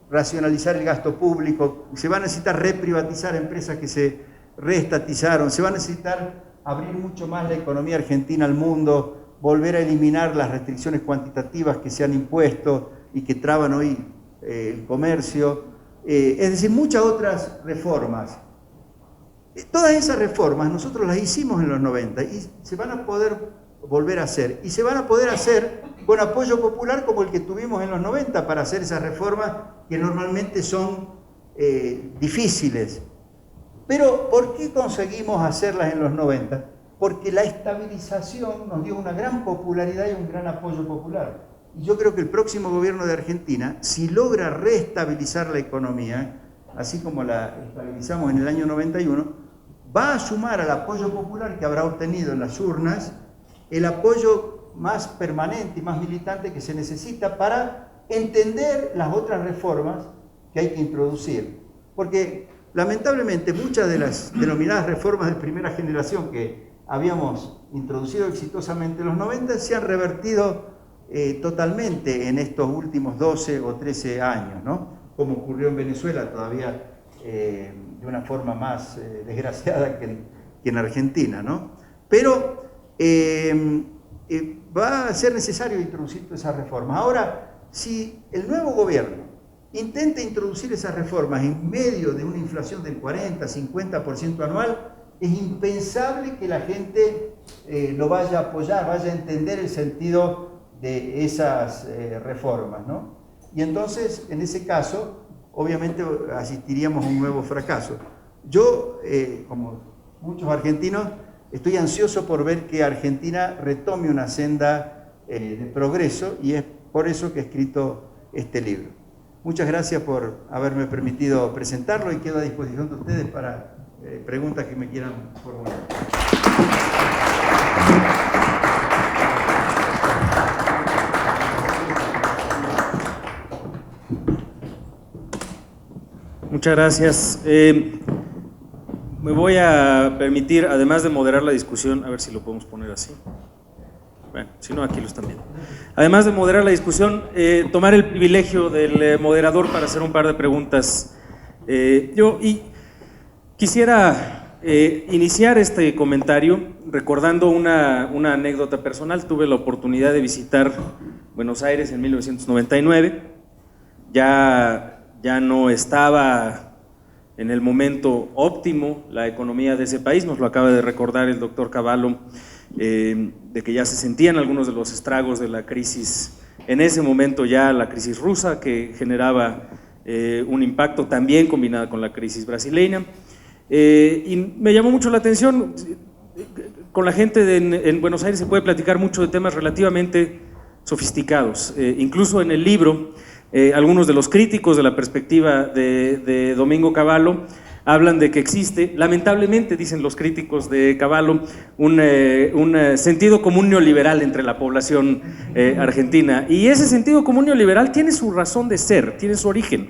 racionalizar el gasto público, se va a necesitar reprivatizar empresas que se reestatizaron, se va a necesitar abrir mucho más la economía argentina al mundo, volver a eliminar las restricciones cuantitativas que se han impuesto y que traban hoy el comercio, es decir, muchas otras reformas. Todas esas reformas nosotros las hicimos en los 90 y se van a poder volver a hacer, y se van a poder hacer con apoyo popular como el que tuvimos en los 90 para hacer esas reformas que normalmente son difíciles. Pero ¿por qué conseguimos hacerlas en los 90? Porque la estabilización nos dio una gran popularidad y un gran apoyo popular. Y yo creo que el próximo gobierno de Argentina, si logra reestabilizar la economía, así como la estabilizamos en el año 91, va a sumar al apoyo popular que habrá obtenido en las urnas el apoyo más permanente y más militante que se necesita para entender las otras reformas que hay que introducir. Porque lamentablemente muchas de las denominadas reformas de primera generación que habíamos introducido exitosamente en los 90 se han revertido totalmente en estos últimos 12 o 13 años, ¿no? Como ocurrió en Venezuela, todavía de una forma más desgraciada que en Argentina, ¿no? Pero va a ser necesario introducir todas esas reformas. Ahora, si el nuevo gobierno intenta introducir esas reformas en medio de una inflación del 40-50% anual, es impensable que la gente lo vaya a apoyar, vaya a entender el sentido de esas reformas, ¿no? Y entonces, en ese caso, obviamente asistiríamos a un nuevo fracaso. Yo, como muchos argentinos, estoy ansioso por ver que Argentina retome una senda de progreso y es por eso que he escrito este libro. Muchas gracias por haberme permitido presentarlo y quedo a disposición de ustedes para preguntas que me quieran formular. Muchas gracias. Me voy a permitir, además de moderar la discusión, a ver si lo podemos poner así. Bueno, si no, aquí lo están viendo. Además de moderar la discusión, tomar el privilegio del moderador para hacer un par de preguntas. Yo quisiera iniciar este comentario recordando una anécdota personal. Tuve la oportunidad de visitar Buenos Aires en 1999. Ya no estaba en el momento óptimo la economía de ese país, nos lo acaba de recordar el doctor Cavallo, de que ya se sentían algunos de los estragos de la crisis, en ese momento ya la crisis rusa, que generaba un impacto también combinado con la crisis brasileña, y me llamó mucho la atención. Con la gente en Buenos Aires se puede platicar mucho de temas relativamente sofisticados, incluso en el libro. Algunos de los críticos de la perspectiva de Domingo Cavallo hablan de que existe, lamentablemente dicen los críticos de Cavallo, un sentido común neoliberal entre la población argentina, y ese sentido común neoliberal tiene su razón de ser, tiene su origen.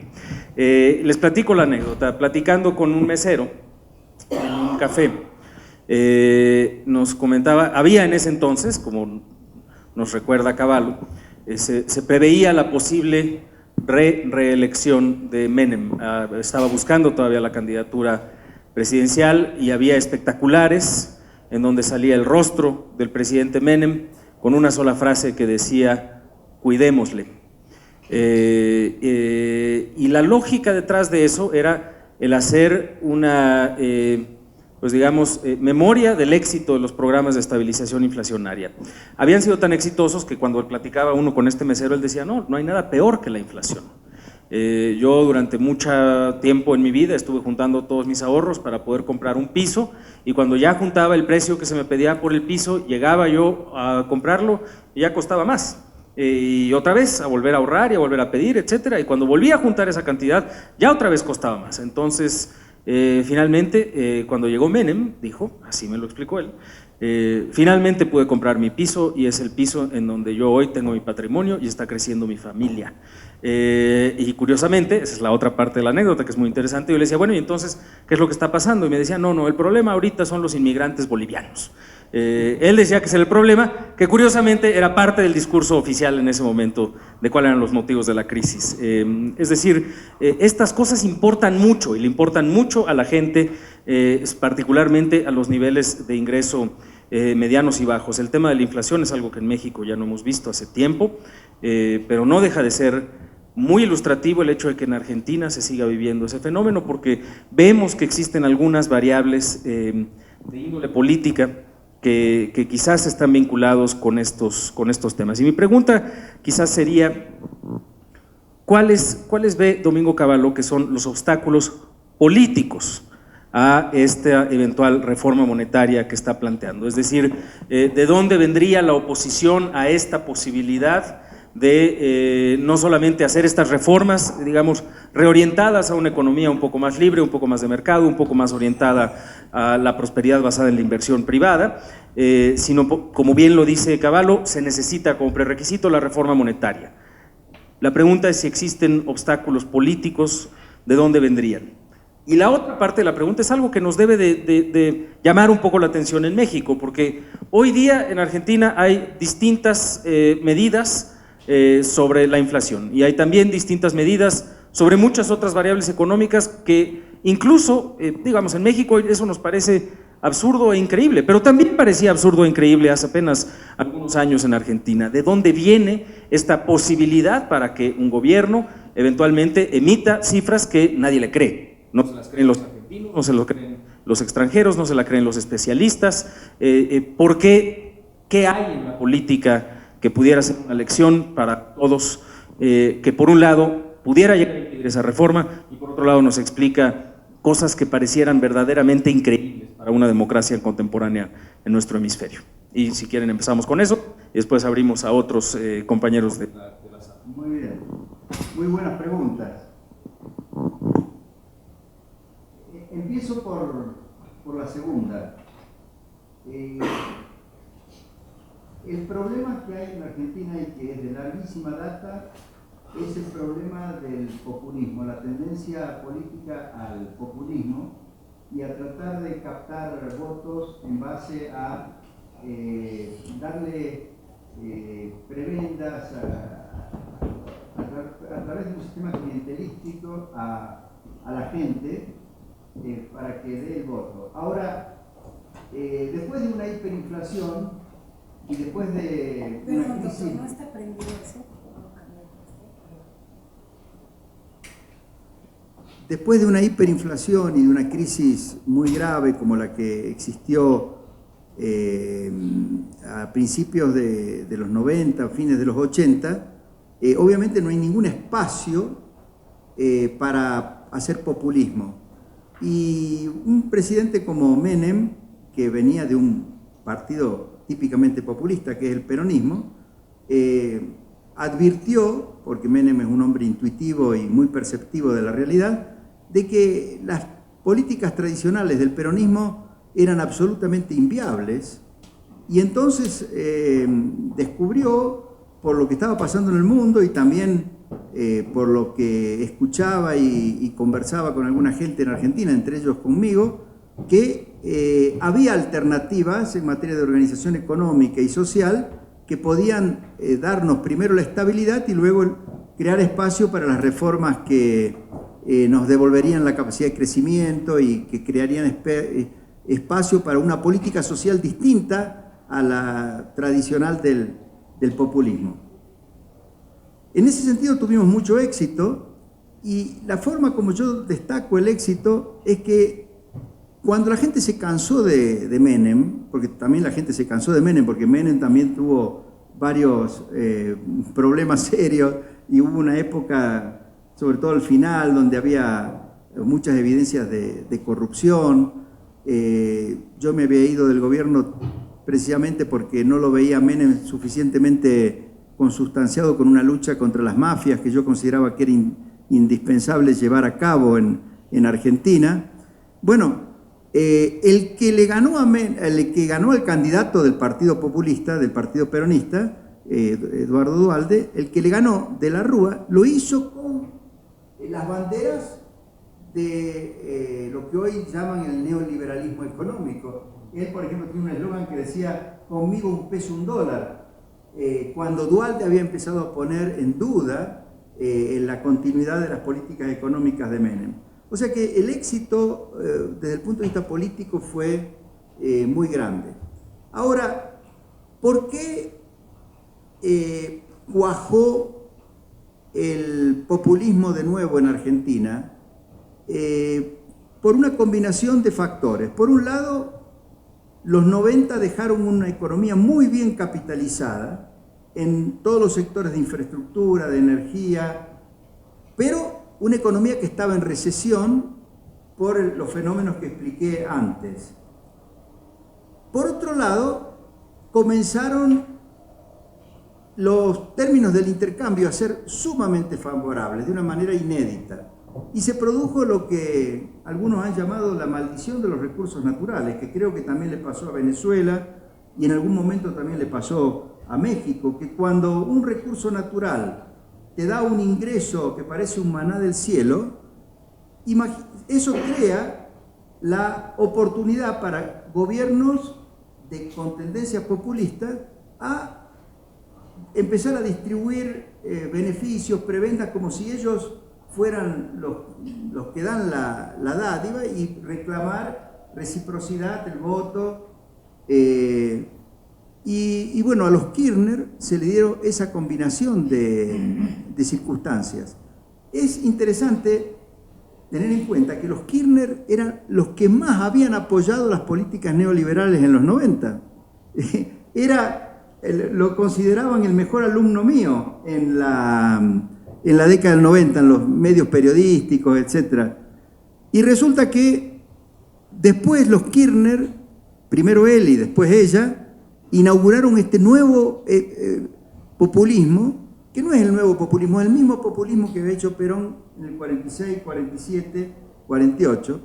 Les platico la anécdota. Platicando con un mesero en un café, nos comentaba, había en ese entonces, como nos recuerda Cavallo, se preveía la posible reelección de Menem. Estaba buscando todavía la candidatura presidencial y había espectaculares en donde salía el rostro del presidente Menem con una sola frase que decía: cuidémosle. Y la lógica detrás de eso era el hacer una pues digamos, memoria del éxito de los programas de estabilización inflacionaria. Habían sido tan exitosos que cuando platicaba uno con este mesero, él decía: no hay nada peor que la inflación. Yo durante mucho tiempo en mi vida estuve juntando todos mis ahorros para poder comprar un piso, y cuando ya juntaba el precio que se me pedía por el piso, llegaba yo a comprarlo y ya costaba más. Y otra vez a volver a ahorrar y a volver a pedir, etcétera, y cuando volvía a juntar esa cantidad, ya otra vez costaba más. Entonces, finalmente, cuando llegó Menem, dijo, así me lo explicó él, Finalmente pude comprar mi piso y es el piso en donde yo hoy tengo mi patrimonio y está creciendo mi familia. Y curiosamente, esa es la otra parte de la anécdota que es muy interesante, yo le decía, bueno, ¿y entonces qué es lo que está pasando? Y me decía, no, el problema ahorita son los inmigrantes bolivianos. Él decía que ese era el problema, que curiosamente era parte del discurso oficial en ese momento de cuáles eran los motivos de la crisis. Es decir, estas cosas importan mucho y le importan mucho a la gente, particularmente a los niveles de ingreso medianos y bajos. El tema de la inflación es algo que en México ya no hemos visto hace tiempo, pero no deja de ser muy ilustrativo el hecho de que en Argentina se siga viviendo ese fenómeno, porque vemos que existen algunas variables de índole política que quizás están vinculados con estos temas. Y mi pregunta quizás sería, ¿cuáles ve Domingo Cavallo que son los obstáculos políticos a esta eventual reforma monetaria que está planteando? Es decir, ¿de dónde vendría la oposición a esta posibilidad de no solamente hacer estas reformas, digamos, reorientadas a una economía un poco más libre, un poco más de mercado, un poco más orientada a la prosperidad basada en la inversión privada, sino, como bien lo dice Cavallo, se necesita como prerequisito la reforma monetaria? La pregunta es si existen obstáculos políticos, ¿de dónde vendrían? Y la otra parte de la pregunta es algo que nos debe de llamar un poco la atención en México, porque hoy día en Argentina hay distintas medidas sobre la inflación y hay también distintas medidas sobre muchas otras variables económicas que incluso, digamos, en México eso nos parece absurdo e increíble, pero también parecía absurdo e increíble hace apenas algunos años en Argentina. ¿De dónde viene esta posibilidad para que un gobierno eventualmente emita cifras que nadie le cree? No se las creen los argentinos, no se lo creen los extranjeros, no se la creen los especialistas. ¿Por qué? ¿Qué hay en la política que pudiera ser una lección para todos, que por un lado pudiera llegar a impedir esa reforma y por otro lado nos explica cosas que parecieran verdaderamente increíbles para una democracia contemporánea en nuestro hemisferio? Y si quieren empezamos con eso y después abrimos a otros compañeros de la sala. Muy bien, muy buenas preguntas. Empiezo por la segunda. El problema que hay en Argentina y que es de larguísima data es el problema del populismo, la tendencia política al populismo y a tratar de captar votos en base a darle prebendas a través de un sistema clientelístico a la gente para que dé el voto. Ahora, después de una hiperinflación y después de una crisis... Doctor, ¿no está prendido eso? Después de una hiperinflación y de una crisis muy grave como la que existió a principios de los 90, fines de los 80, obviamente no hay ningún espacio para hacer populismo. Y un presidente como Menem, que venía de un partido típicamente populista, que es el peronismo, advirtió, porque Menem es un hombre intuitivo y muy perceptivo de la realidad, de que las políticas tradicionales del peronismo eran absolutamente inviables, y entonces descubrió, por lo que estaba pasando en el mundo y también por lo que escuchaba y conversaba con alguna gente en Argentina, entre ellos conmigo, que había alternativas en materia de organización económica y social que podían darnos primero la estabilidad y luego crear espacio para las reformas que nos devolverían la capacidad de crecimiento y que crearían espacio para una política social distinta a la tradicional del populismo. En ese sentido tuvimos mucho éxito, y la forma como yo destaco el éxito es que cuando la gente se cansó de Menem, porque también la gente se cansó de Menem, porque Menem también tuvo varios problemas serios y hubo una época, sobre todo al final, donde había muchas evidencias de corrupción. Yo me había ido del gobierno precisamente porque no lo veía Menem suficientemente consustanciado con una lucha contra las mafias que yo consideraba que era indispensable llevar a cabo en Argentina. Bueno, el que ganó al candidato del Partido Populista, del Partido Peronista, Eduardo Duhalde, el que le ganó de la Rúa, lo hizo con las banderas de lo que hoy llaman el neoliberalismo económico. Él, por ejemplo, tiene un eslogan que decía, conmigo un peso, un dólar. Cuando Duhalde había empezado a poner en duda la continuidad de las políticas económicas de Menem. O sea que el éxito desde el punto de vista político fue muy grande. Ahora, ¿por qué cuajó el populismo de nuevo en Argentina? Por una combinación de factores. Por un lado, los 90 dejaron una economía muy bien capitalizada en todos los sectores de infraestructura, de energía, pero una economía que estaba en recesión por los fenómenos que expliqué antes. Por otro lado, comenzaron los términos del intercambio a ser sumamente favorables, de una manera inédita. Y se produjo lo que algunos han llamado la maldición de los recursos naturales, que creo que también le pasó a Venezuela y en algún momento también le pasó a México, que cuando un recurso natural te da un ingreso que parece un maná del cielo, eso crea la oportunidad para gobiernos con tendencia populista a empezar a distribuir beneficios, prebendas, como si ellos fueran los que dan la dádiva, y reclamar reciprocidad, el voto. Y bueno, a los Kirchner se le dieron esa combinación de circunstancias. Es interesante tener en cuenta que los Kirchner eran los que más habían apoyado las políticas neoliberales en los 90. Lo consideraban el mejor alumno mío en la década del 90, en los medios periodísticos, etc. Y resulta que después los Kirchner, primero él y después ella, inauguraron este nuevo populismo, que no es el nuevo populismo, es el mismo populismo que había hecho Perón en el 46, 47, 48,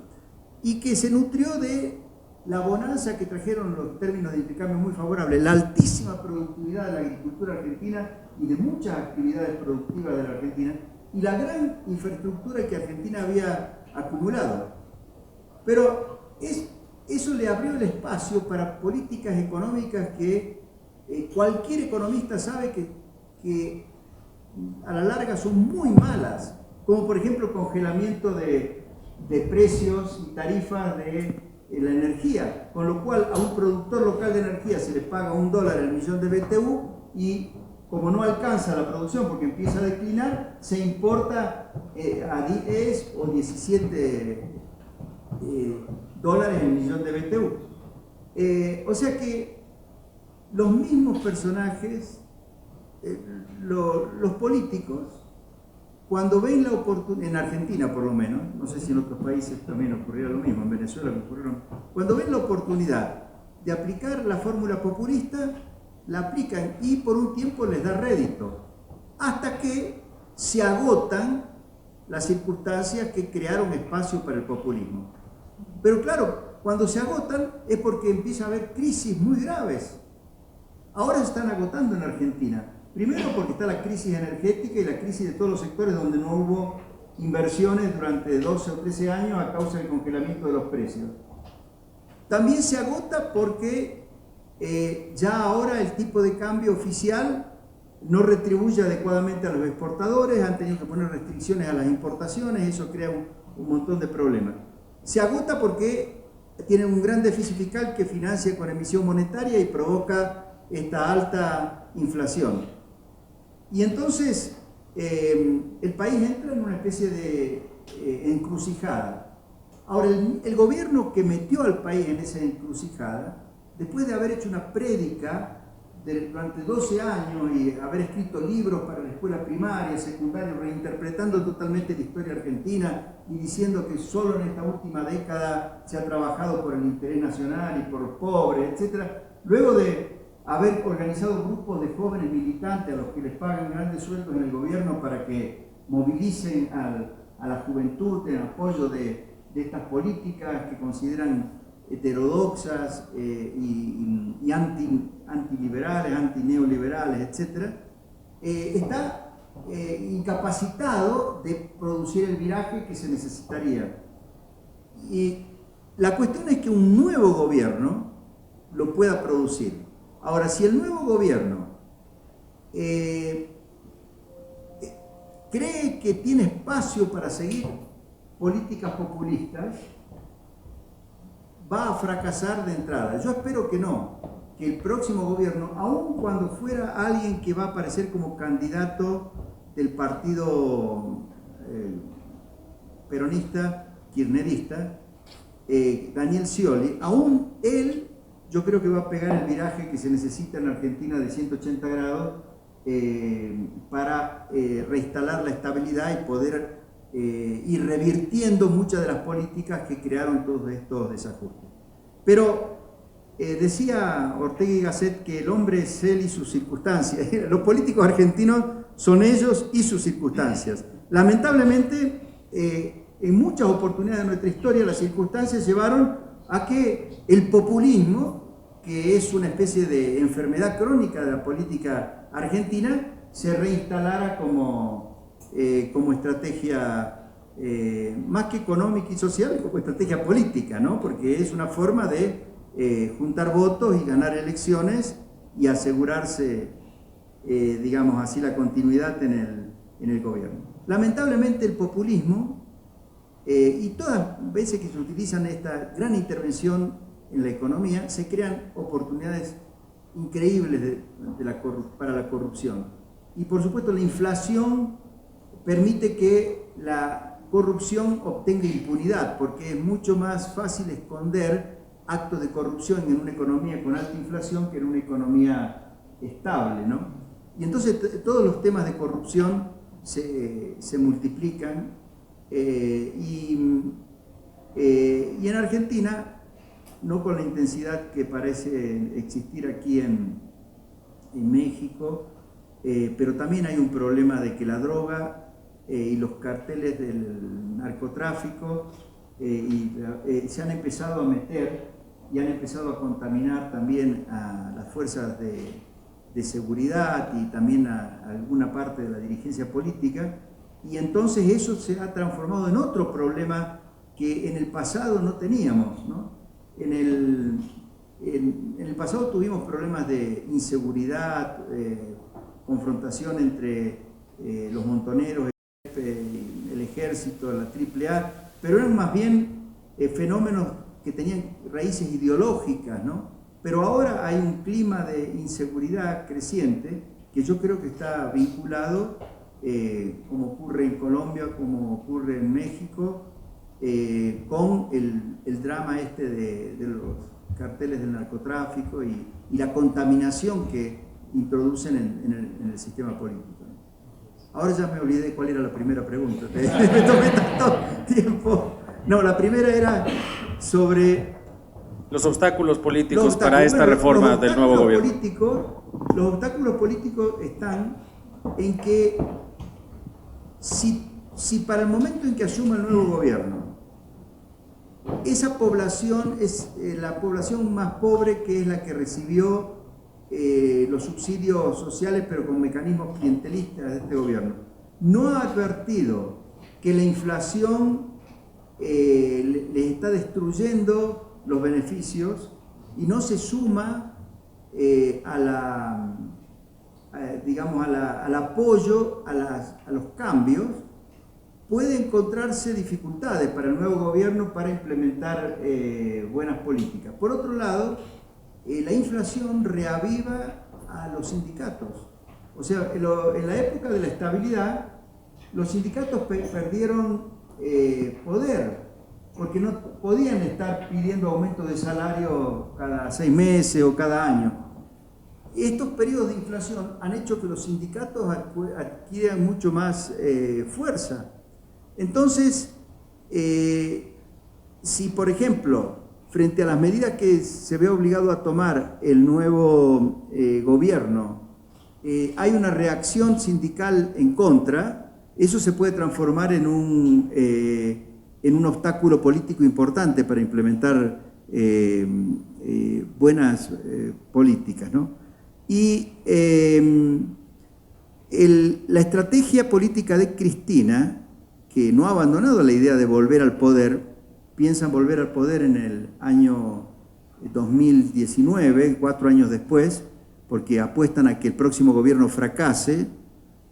y que se nutrió de la bonanza que trajeron los términos de intercambio muy favorables, la altísima productividad de la agricultura argentina y de muchas actividades productivas de la Argentina, y la gran infraestructura que Argentina había acumulado. Pero eso le abrió el espacio para políticas económicas que cualquier economista sabe que a la larga son muy malas, como por ejemplo congelamiento de precios y tarifas de la energía, con lo cual a un productor local de energía se le paga $1 el millón de BTU, y como no alcanza la producción porque empieza a declinar, se importa a 10 o 17 dólares el millón de BTU. O sea que los mismos personajes, los políticos, cuando ven la oportunidad, en Argentina por lo menos, no sé si en otros países también ocurrió lo mismo, en Venezuela ocurrieron, cuando ven la oportunidad de aplicar la fórmula populista, la aplican y por un tiempo les da rédito, hasta que se agotan las circunstancias que crearon espacio para el populismo. Pero claro, cuando se agotan es porque empieza a haber crisis muy graves. Ahora se están agotando en Argentina. Primero porque está la crisis energética y la crisis de todos los sectores donde no hubo inversiones durante 12 o 13 años a causa del congelamiento de los precios. También se agota porque ya ahora el tipo de cambio oficial no retribuye adecuadamente a los exportadores, han tenido que poner restricciones a las importaciones, eso crea un montón de problemas. Se agota porque tienen un gran déficit fiscal que financia con emisión monetaria y provoca esta alta inflación. Y entonces el país entra en una especie de encrucijada. Ahora, el gobierno que metió al país en esa encrucijada, después de haber hecho una prédica durante 12 años y haber escrito libros para la escuela primaria, secundaria, reinterpretando totalmente la historia argentina y diciendo que solo en esta última década se ha trabajado por el interés nacional y por los pobres, etc. Luego de haber organizado grupos de jóvenes militantes a los que les pagan grandes sueldos en el gobierno para que movilicen a la juventud en apoyo de estas políticas que consideran heterodoxas y antiliberales, antineoliberales, etc., está incapacitado de producir el viraje que se necesitaría. Y la cuestión es que un nuevo gobierno lo pueda producir. Ahora, si el nuevo gobierno cree que tiene espacio para seguir políticas populistas, va a fracasar de entrada. Yo espero que no, que el próximo gobierno, aun cuando fuera alguien que va a aparecer como candidato del partido peronista, kirchnerista, Daniel Scioli, aún él, yo creo que va a pegar el viraje que se necesita en Argentina de 180 grados para reinstalar la estabilidad y poder ir revirtiendo muchas de las políticas que crearon todos estos desajustes. Pero decía Ortega y Gasset que el hombre es él y sus circunstancias. Los políticos argentinos son ellos y sus circunstancias. Lamentablemente, en muchas oportunidades de nuestra historia, las circunstancias llevaron a que el populismo, que es una especie de enfermedad crónica de la política argentina, se reinstalara como estrategia más que económica y social, como estrategia política, ¿no? Porque es una forma de juntar votos y ganar elecciones y asegurarse, digamos así, la continuidad en el gobierno. Lamentablemente el populismo, y todas las veces que se utilizan esta gran intervención en la economía, se crean oportunidades increíbles para la corrupción. Y por supuesto la inflación permite que la corrupción obtenga impunidad, porque es mucho más fácil esconder actos de corrupción en una economía con alta inflación que en una economía estable, ¿no? Y entonces todos los temas de corrupción se multiplican. Y en Argentina, no con la intensidad que parece existir aquí en México, pero también hay un problema de que la droga y los carteles del narcotráfico se han empezado a meter y han empezado a contaminar también a las fuerzas de seguridad y también a alguna parte de la dirigencia política. Y entonces eso se ha transformado en otro problema que en el pasado no teníamos, ¿no? En el pasado tuvimos problemas de inseguridad, confrontación entre los montoneros, el ejército, la AAA, pero eran más bien fenómenos que tenían raíces ideológicas, ¿no? Pero ahora hay un clima de inseguridad creciente que yo creo que está vinculado, como ocurre en Colombia, como ocurre en México, con el drama de los carteles del narcotráfico y la contaminación que introducen en el sistema político. Ahora ya me olvidé cuál era la primera pregunta. Me tomé tanto tiempo. No, la primera era sobre los obstáculos políticos para esta reforma del nuevo gobierno. Los obstáculos políticos están en que si para el momento en que asuma el nuevo gobierno, esa población es la población más pobre, que es la que recibió los subsidios sociales, pero con mecanismos clientelistas de este gobierno, no ha advertido que la inflación les está destruyendo los beneficios y no se suma al apoyo a los cambios, puede encontrarse dificultades para el nuevo gobierno para implementar buenas políticas. Por otro lado, la inflación reaviva a los sindicatos. O sea, en la época de la estabilidad, los sindicatos perdieron poder, porque no podían estar pidiendo aumento de salario cada 6 meses o cada año. Estos periodos de inflación han hecho que los sindicatos adquieran mucho más fuerza. Entonces, si por ejemplo, frente a las medidas que se ve obligado a tomar el nuevo gobierno, hay una reacción sindical en contra, eso se puede transformar en un obstáculo político importante para implementar buenas políticas, ¿no? Y la estrategia política de Cristina, que no ha abandonado la idea de volver al poder, piensan volver al poder en el año 2019, 4 años después, porque apuestan a que el próximo gobierno fracase,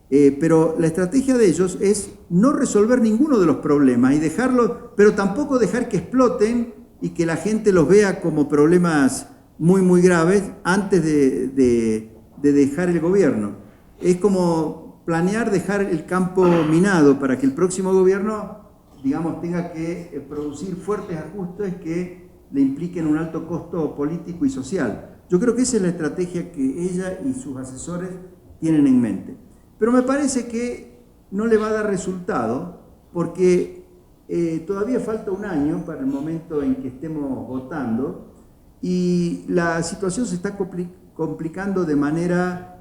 pero la estrategia de ellos es no resolver ninguno de los problemas y dejarlos, pero tampoco dejar que exploten y que la gente los vea como problemas muy, muy graves antes de dejar el gobierno. Es como planear dejar el campo minado para que el próximo gobierno, digamos, tenga que producir fuertes ajustes que le impliquen un alto costo político y social. Yo creo que esa es la estrategia que ella y sus asesores tienen en mente. Pero me parece que no le va a dar resultado porque todavía falta un año para el momento en que estemos votando y la situación se está complicando de manera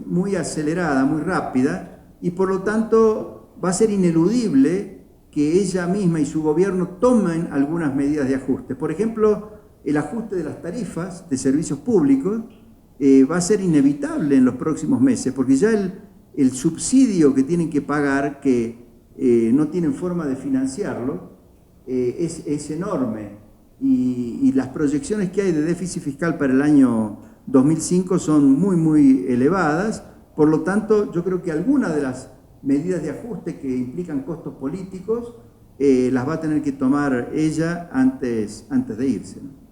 muy acelerada, muy rápida, y por lo tanto va a ser ineludible que ella misma y su gobierno tomen algunas medidas de ajuste. Por ejemplo, el ajuste de las tarifas de servicios públicos va a ser inevitable en los próximos meses, porque ya el subsidio que tienen que pagar, que no tienen forma de financiarlo, es enorme. Y las proyecciones que hay de déficit fiscal para el año 2005 son muy, muy elevadas. Por lo tanto, yo creo que algunas de las medidas de ajuste que implican costos políticos las va a tener que tomar ella antes de irse, ¿no?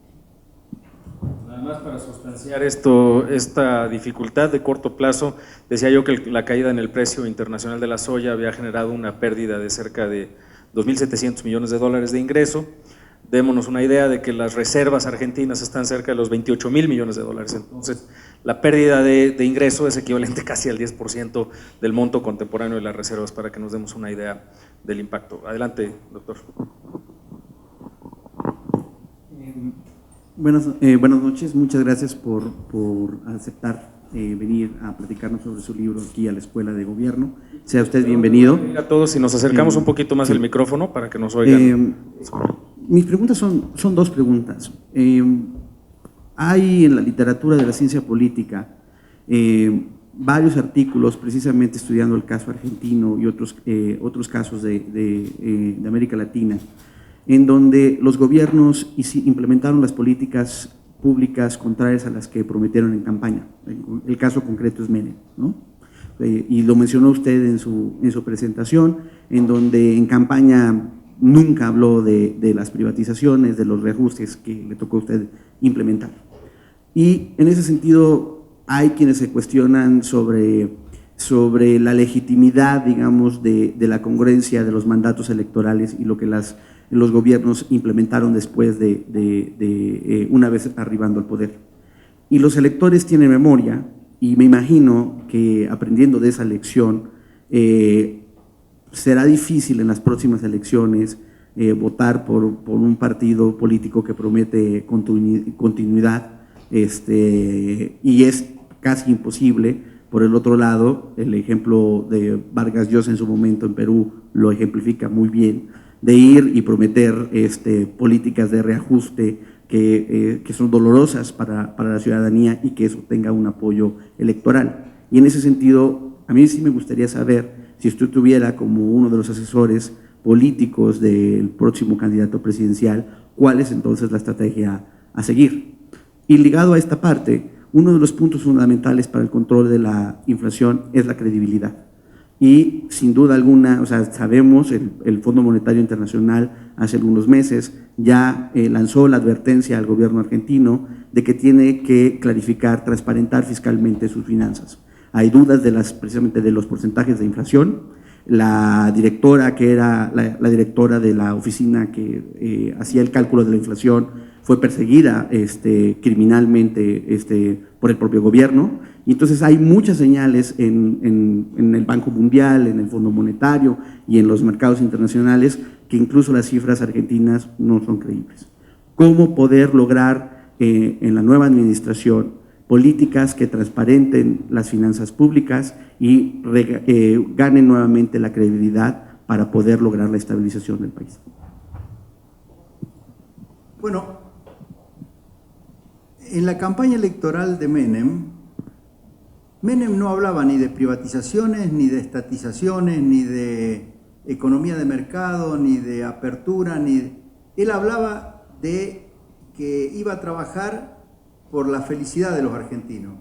Nada más para sustanciar esta dificultad de corto plazo, decía yo que la caída en el precio internacional de la soya había generado una pérdida de cerca de 2.700 millones de dólares de ingreso. Démonos una idea de que las reservas argentinas están cerca de los 28.000 millones de dólares. Entonces, la pérdida de ingreso es equivalente casi al 10% del monto contemporáneo de las reservas, para que nos demos una idea del impacto. Adelante, doctor. Buenas noches, muchas gracias por aceptar venir a platicarnos sobre su libro aquí a la Escuela de Gobierno. Sea usted bienvenido. A todos, si nos acercamos un poquito más el micrófono para que nos oigan. Mis preguntas son dos preguntas. Hay en la literatura de la ciencia política varios artículos precisamente estudiando el caso argentino y otros casos de América Latina, en donde los gobiernos implementaron las políticas públicas contrarias a las que prometieron en campaña. El caso concreto es Menem, ¿no? Y lo mencionó usted en su presentación, en donde en campaña nunca habló de las privatizaciones, de los reajustes que le tocó a usted implementar. Y en ese sentido hay quienes se cuestionan sobre la legitimidad, digamos, de la congruencia de los mandatos electorales y lo que los gobiernos implementaron después de una vez arribando al poder. Y los electores tienen memoria, y me imagino que aprendiendo de esa lección, será difícil en las próximas elecciones votar por un partido político que promete continuidad, y es casi imposible. Por el otro lado, el ejemplo de Vargas Llosa en su momento en Perú lo ejemplifica muy bien, de ir y prometer políticas de reajuste que son dolorosas para la ciudadanía y que eso tenga un apoyo electoral. Y en ese sentido, a mí sí me gustaría saber si usted tuviera como uno de los asesores políticos del próximo candidato presidencial, ¿cuál es entonces la estrategia a seguir? Y ligado a esta parte, uno de los puntos fundamentales para el control de la inflación es la credibilidad. Y sin duda alguna, o sea, sabemos, el Fondo Monetario Internacional hace algunos meses ya lanzó la advertencia al gobierno argentino de que tiene que clarificar, transparentar fiscalmente sus finanzas. Hay dudas precisamente de los porcentajes de inflación. La directora, que era la directora de la oficina que hacía el cálculo de la inflación, fue perseguida criminalmente por el propio gobierno. Y entonces hay muchas señales en el Banco Mundial, en el Fondo Monetario y en los mercados internacionales que incluso las cifras argentinas no son creíbles. ¿Cómo poder lograr en la nueva administración políticas que transparenten las finanzas públicas y ganen nuevamente la credibilidad para poder lograr la estabilización del país? Bueno, en la campaña electoral de Menem no hablaba ni de privatizaciones, ni de estatizaciones, ni de economía de mercado, ni de apertura, Él hablaba de que iba a trabajar por la felicidad de los argentinos.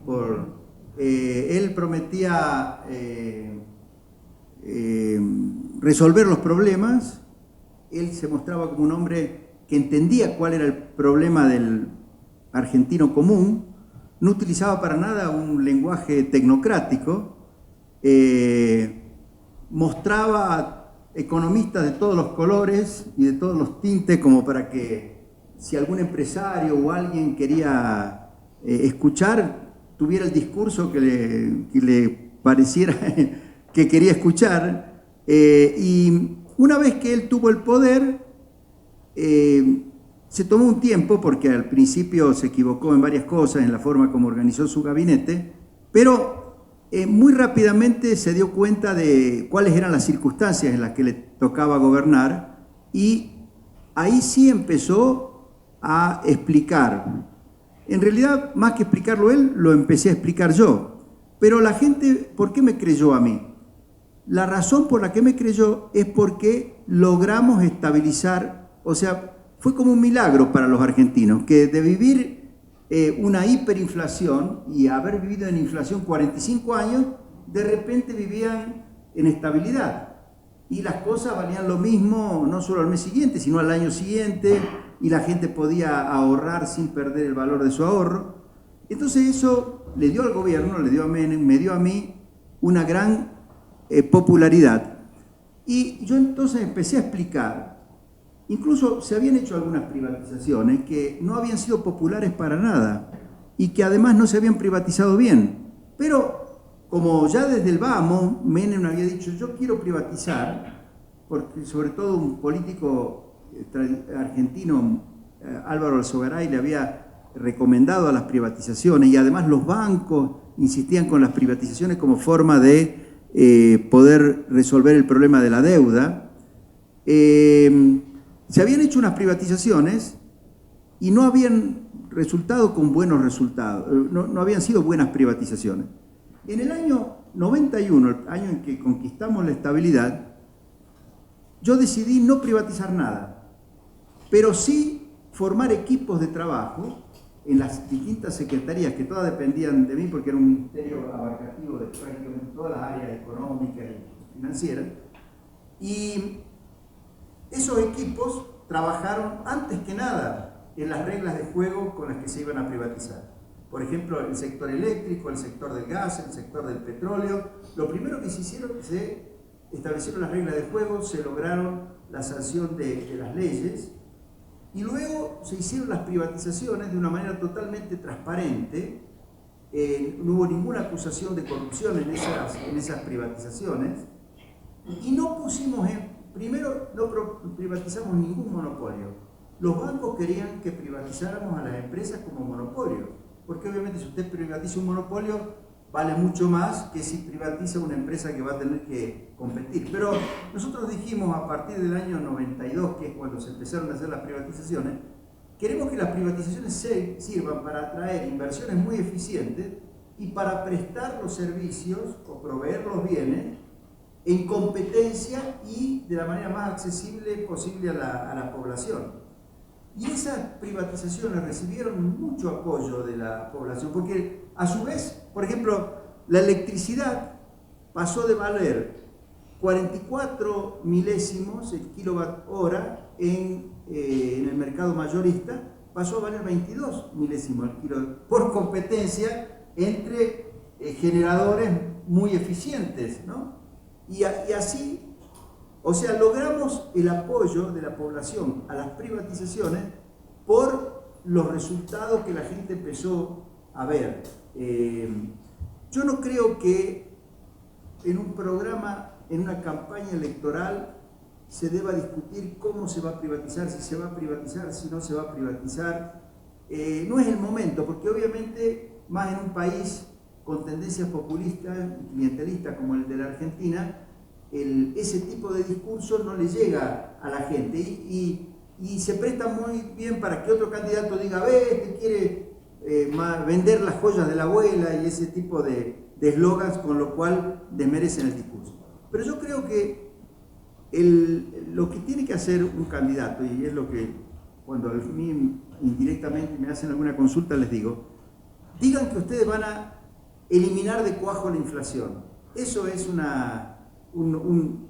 Él prometía resolver los problemas. Él se mostraba como un hombre que entendía cuál era el problema del argentino común. No utilizaba para nada un lenguaje tecnocrático. Mostraba economistas de todos los colores y de todos los tintes, como para que si algún empresario o alguien quería escuchar, tuviera el discurso que le pareciera que quería escuchar. Y una vez que él tuvo el poder, se tomó un tiempo, porque al principio se equivocó en varias cosas, en la forma como organizó su gabinete, pero muy rápidamente se dio cuenta de cuáles eran las circunstancias en las que le tocaba gobernar, y ahí sí empezó a explicar. En realidad, más que explicarlo él, lo empecé a explicar yo. Pero la gente, ¿por qué me creyó a mí? La razón por la que me creyó es porque logramos estabilizar, o sea, fue como un milagro para los argentinos, que de vivir una hiperinflación y haber vivido en inflación 45 años, de repente vivían en estabilidad. Y las cosas valían lo mismo, no solo al mes siguiente, sino al año siguiente, y la gente podía ahorrar sin perder el valor de su ahorro. Entonces eso le dio al gobierno, le dio a Menem, me dio a mí una gran popularidad. Y yo entonces empecé a explicar. Incluso se habían hecho algunas privatizaciones que no habían sido populares para nada y que además no se habían privatizado bien. Pero como ya desde el vamos, Menem había dicho, yo quiero privatizar, porque sobre todo un político argentino, Álvaro Alzogaray, le había recomendado a las privatizaciones, y además los bancos insistían con las privatizaciones como forma de poder resolver el problema de la deuda. Se habían hecho unas privatizaciones y no habían resultado con buenos resultados, no habían sido buenas privatizaciones. En el año 91, el año en que conquistamos la estabilidad, yo decidí no privatizar nada, pero sí formar equipos de trabajo en las distintas secretarías, que todas dependían de mí porque era un ministerio abarcativo de prácticamente todas las áreas económicas y financieras. Y esos equipos trabajaron antes que nada en las reglas de juego con las que se iban a privatizar. Por ejemplo, el sector eléctrico, el sector del gas, el sector del petróleo. Lo primero que se hicieron, se establecieron las reglas de juego, se lograron la sanción de las leyes, y luego se hicieron las privatizaciones de una manera totalmente transparente. No hubo ninguna acusación de corrupción en esas privatizaciones, y no pusimos primero, no privatizamos ningún monopolio. Los bancos querían que privatizáramos a las empresas como monopolio, porque obviamente si usted privatiza un monopolio, vale mucho más que si privatiza una empresa que va a tener que competir. Pero nosotros dijimos, a partir del año 92, que es cuando se empezaron a hacer las privatizaciones, queremos que las privatizaciones sirvan para atraer inversiones muy eficientes y para prestar los servicios o proveer los bienes en competencia y de la manera más accesible posible a la población. Y esas privatizaciones recibieron mucho apoyo de la población, porque a su vez, por ejemplo, la electricidad pasó de valer 44 milésimos el kilowatt hora en el mercado mayorista, pasó a valer 22 milésimos el kilowatt, por competencia entre generadores muy eficientes, ¿no? Y así, o sea, logramos el apoyo de la población a las privatizaciones por los resultados que la gente empezó a ver. Yo no creo que en un programa, en una campaña electoral, se deba discutir cómo se va a privatizar, si se va a privatizar, si no se va a privatizar. No es el momento, porque obviamente, más en un país con tendencias populistas y clientelistas como el de la Argentina, ese tipo de discurso no le llega a la gente. Y y se presta muy bien para que otro candidato diga, este quiere vender las joyas de la abuela y ese tipo de eslogans, con lo cual desmerecen el discurso. Pero yo creo que lo que tiene que hacer un candidato, y es lo que cuando a mí indirectamente me hacen alguna consulta les digo, digan que ustedes van a eliminar de cuajo la inflación. Eso es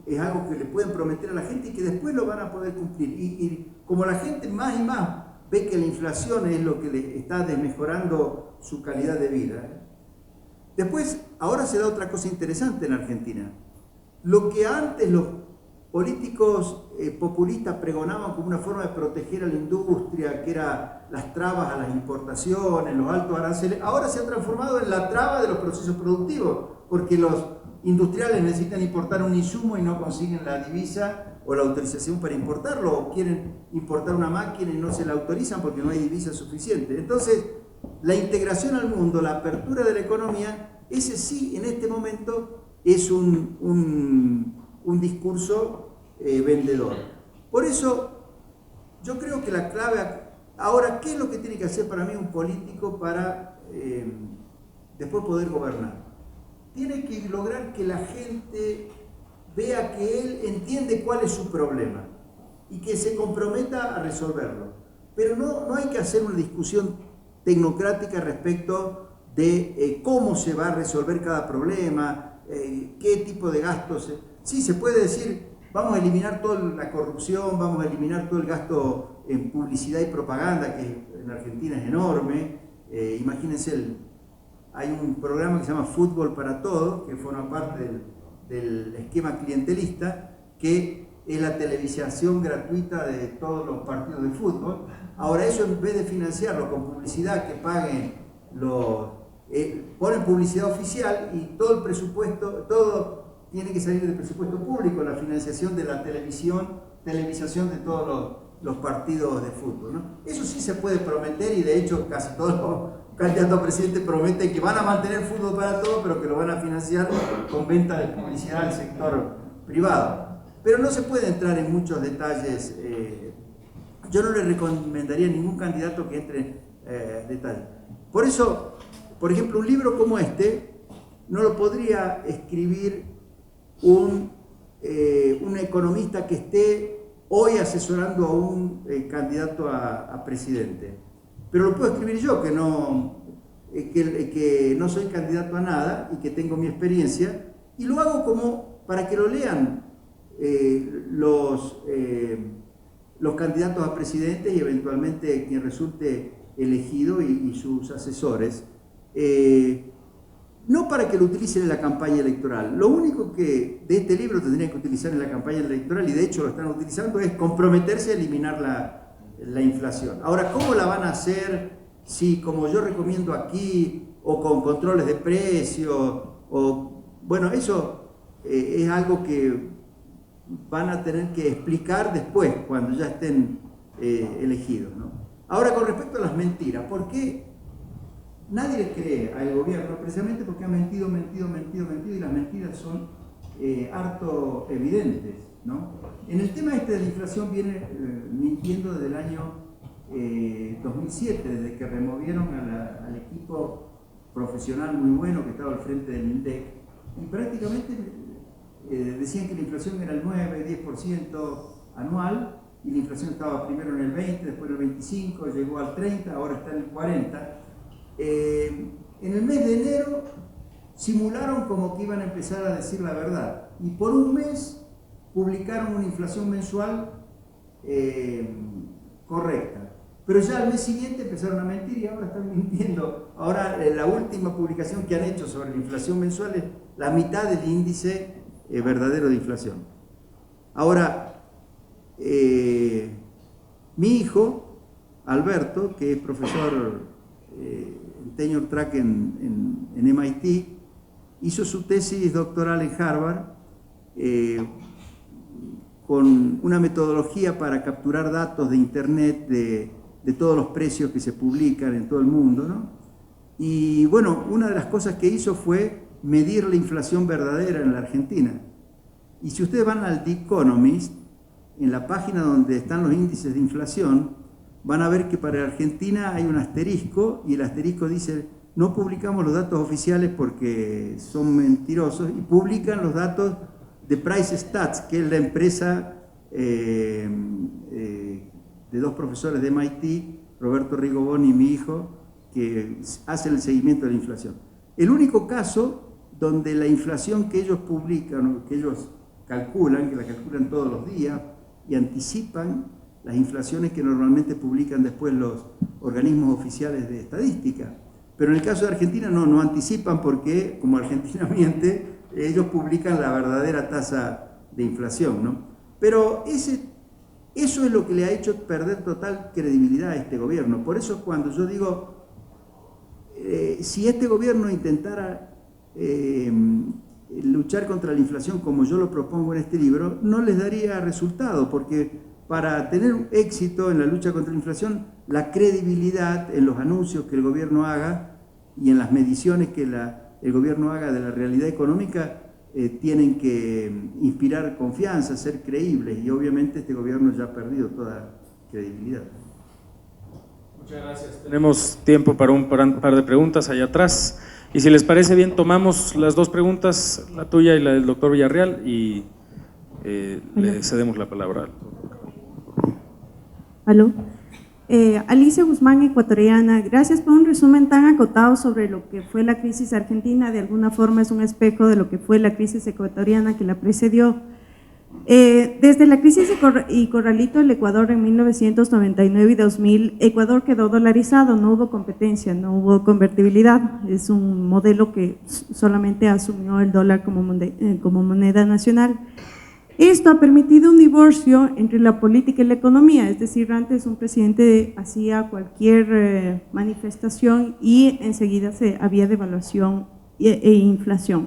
es algo que le pueden prometer a la gente y que después lo van a poder cumplir. Y como la gente más y más ve que la inflación es lo que le está desmejorando su calidad de vida. Después, ahora se da otra cosa interesante en Argentina. Lo que antes los políticos populistas pregonaban como una forma de proteger a la industria, que era las trabas a las importaciones, los altos aranceles, ahora se ha transformado en la traba de los procesos productivos, porque los industriales necesitan importar un insumo y no consiguen la divisa o la autorización para importarlo, o quieren importar una máquina y no se la autorizan porque no hay divisa suficiente. Entonces, la integración al mundo, la apertura de la economía, ese sí, en este momento, es un discurso vendedor. Por eso, yo creo que la clave... Ahora, ¿qué es lo que tiene que hacer para mí un político para después poder gobernar? Tiene que lograr que la gente vea que él entiende cuál es su problema y que se comprometa a resolverlo. Pero no hay que hacer una discusión tecnocrática respecto de cómo se va a resolver cada problema, qué tipo de gastos. Sí, se puede decir, vamos a eliminar toda la corrupción, vamos a eliminar todo el gasto en publicidad y propaganda, que en Argentina es enorme. Imagínense, hay un programa que se llama Fútbol para Todos, que forma parte del esquema clientelista, que es la televisación gratuita de todos los partidos de fútbol. Ahora eso, en vez de financiarlo con publicidad que paguen ponen publicidad oficial y todo el presupuesto, todo tiene que salir del presupuesto público, la financiación de la televisación de todos los partidos de fútbol, ¿no? Eso sí se puede prometer, y de hecho casi todos los candidatos a presidente prometen que van a mantener fútbol para todos, pero que lo van a financiar con venta de publicidad al sector privado. Pero no se puede entrar en muchos detalles. Yo no le recomendaría a ningún candidato que entre en detalles. Por eso, por ejemplo, un libro como este no lo podría escribir un economista que esté hoy asesorando a un candidato a presidente. Pero lo puedo escribir yo, que no soy candidato a nada y que tengo mi experiencia, y lo hago como para que lo lean los candidatos a presidente y eventualmente quien resulte elegido y sus asesores. No para que lo utilicen en la campaña electoral. Lo único que de este libro tendrían que utilizar en la campaña electoral, y de hecho lo están utilizando, es comprometerse a eliminar la inflación. Ahora, ¿cómo la van a hacer? Si, como yo recomiendo aquí, o con controles de precios, bueno, eso es algo que van a tener que explicar después, cuando ya estén elegidos, ¿no? Ahora, con respecto a las mentiras, ¿por qué nadie le cree al gobierno? Precisamente porque ha mentido, y las mentiras son harto evidentes, ¿no? En el tema de la inflación viene mintiendo desde el año 2007, desde que removieron al equipo profesional muy bueno que estaba al frente del INDEC, y prácticamente decían que la inflación era el 9-10% anual, y la inflación estaba primero en el 20, después en el 25, llegó al 30, ahora está en el 40. En el mes de enero simularon como que iban a empezar a decir la verdad, y por un mes publicaron una inflación mensual correcta. Pero ya al mes siguiente empezaron a mentir y ahora están mintiendo. Ahora la última publicación que han hecho sobre la inflación mensual es la mitad del índice verdadero de inflación. Ahora, mi hijo, Alberto, que es profesor en tenure track en MIT, hizo su tesis doctoral en Harvard con una metodología para capturar datos de Internet de todos los precios que se publican en todo el mundo, ¿no? Y bueno, una de las cosas que hizo fue medir la inflación verdadera en la Argentina. Y si ustedes van al The Economist, en la página donde están los índices de inflación, van a ver que para Argentina hay un asterisco, y el asterisco dice: no publicamos los datos oficiales porque son mentirosos, y publican los datos de Price Stats, que es la empresa de dos profesores de MIT, Roberto Rigoboni y mi hijo, que hacen el seguimiento de la inflación. El único caso donde la inflación que ellos publican, que ellos calculan, que la calculan todos los días y anticipan las inflaciones que normalmente publican después los organismos oficiales de estadística. Pero en el caso de Argentina no anticipan, porque como Argentina miente, ellos publican la verdadera tasa de inflación, ¿no? Pero eso es lo que le ha hecho perder total credibilidad a este gobierno. Por eso cuando yo digo, si este gobierno intentara luchar contra la inflación como yo lo propongo en este libro, no les daría resultado, porque para tener éxito en la lucha contra la inflación, la credibilidad en los anuncios que el gobierno haga y en las mediciones que el gobierno haga de la realidad económica tienen que inspirar confianza, ser creíbles, y obviamente este gobierno ya ha perdido toda credibilidad. Muchas gracias. Tenemos tiempo para un par de preguntas allá atrás, y si les parece bien, tomamos las dos preguntas, la tuya y la del doctor Villarreal, y le cedemos la palabra. ¿Aló? Alicia Guzmán, ecuatoriana. Gracias por un resumen tan acotado sobre lo que fue la crisis argentina. De alguna forma es un espejo de lo que fue la crisis ecuatoriana que la precedió. Desde la crisis y Corralito del Ecuador en 1999 y 2000, Ecuador quedó dolarizado, no hubo competencia, no hubo convertibilidad. Es un modelo que solamente asumió el dólar como moneda nacional. Esto ha permitido un divorcio entre la política y la economía, es decir, antes un presidente hacía cualquier manifestación y enseguida había devaluación e inflación.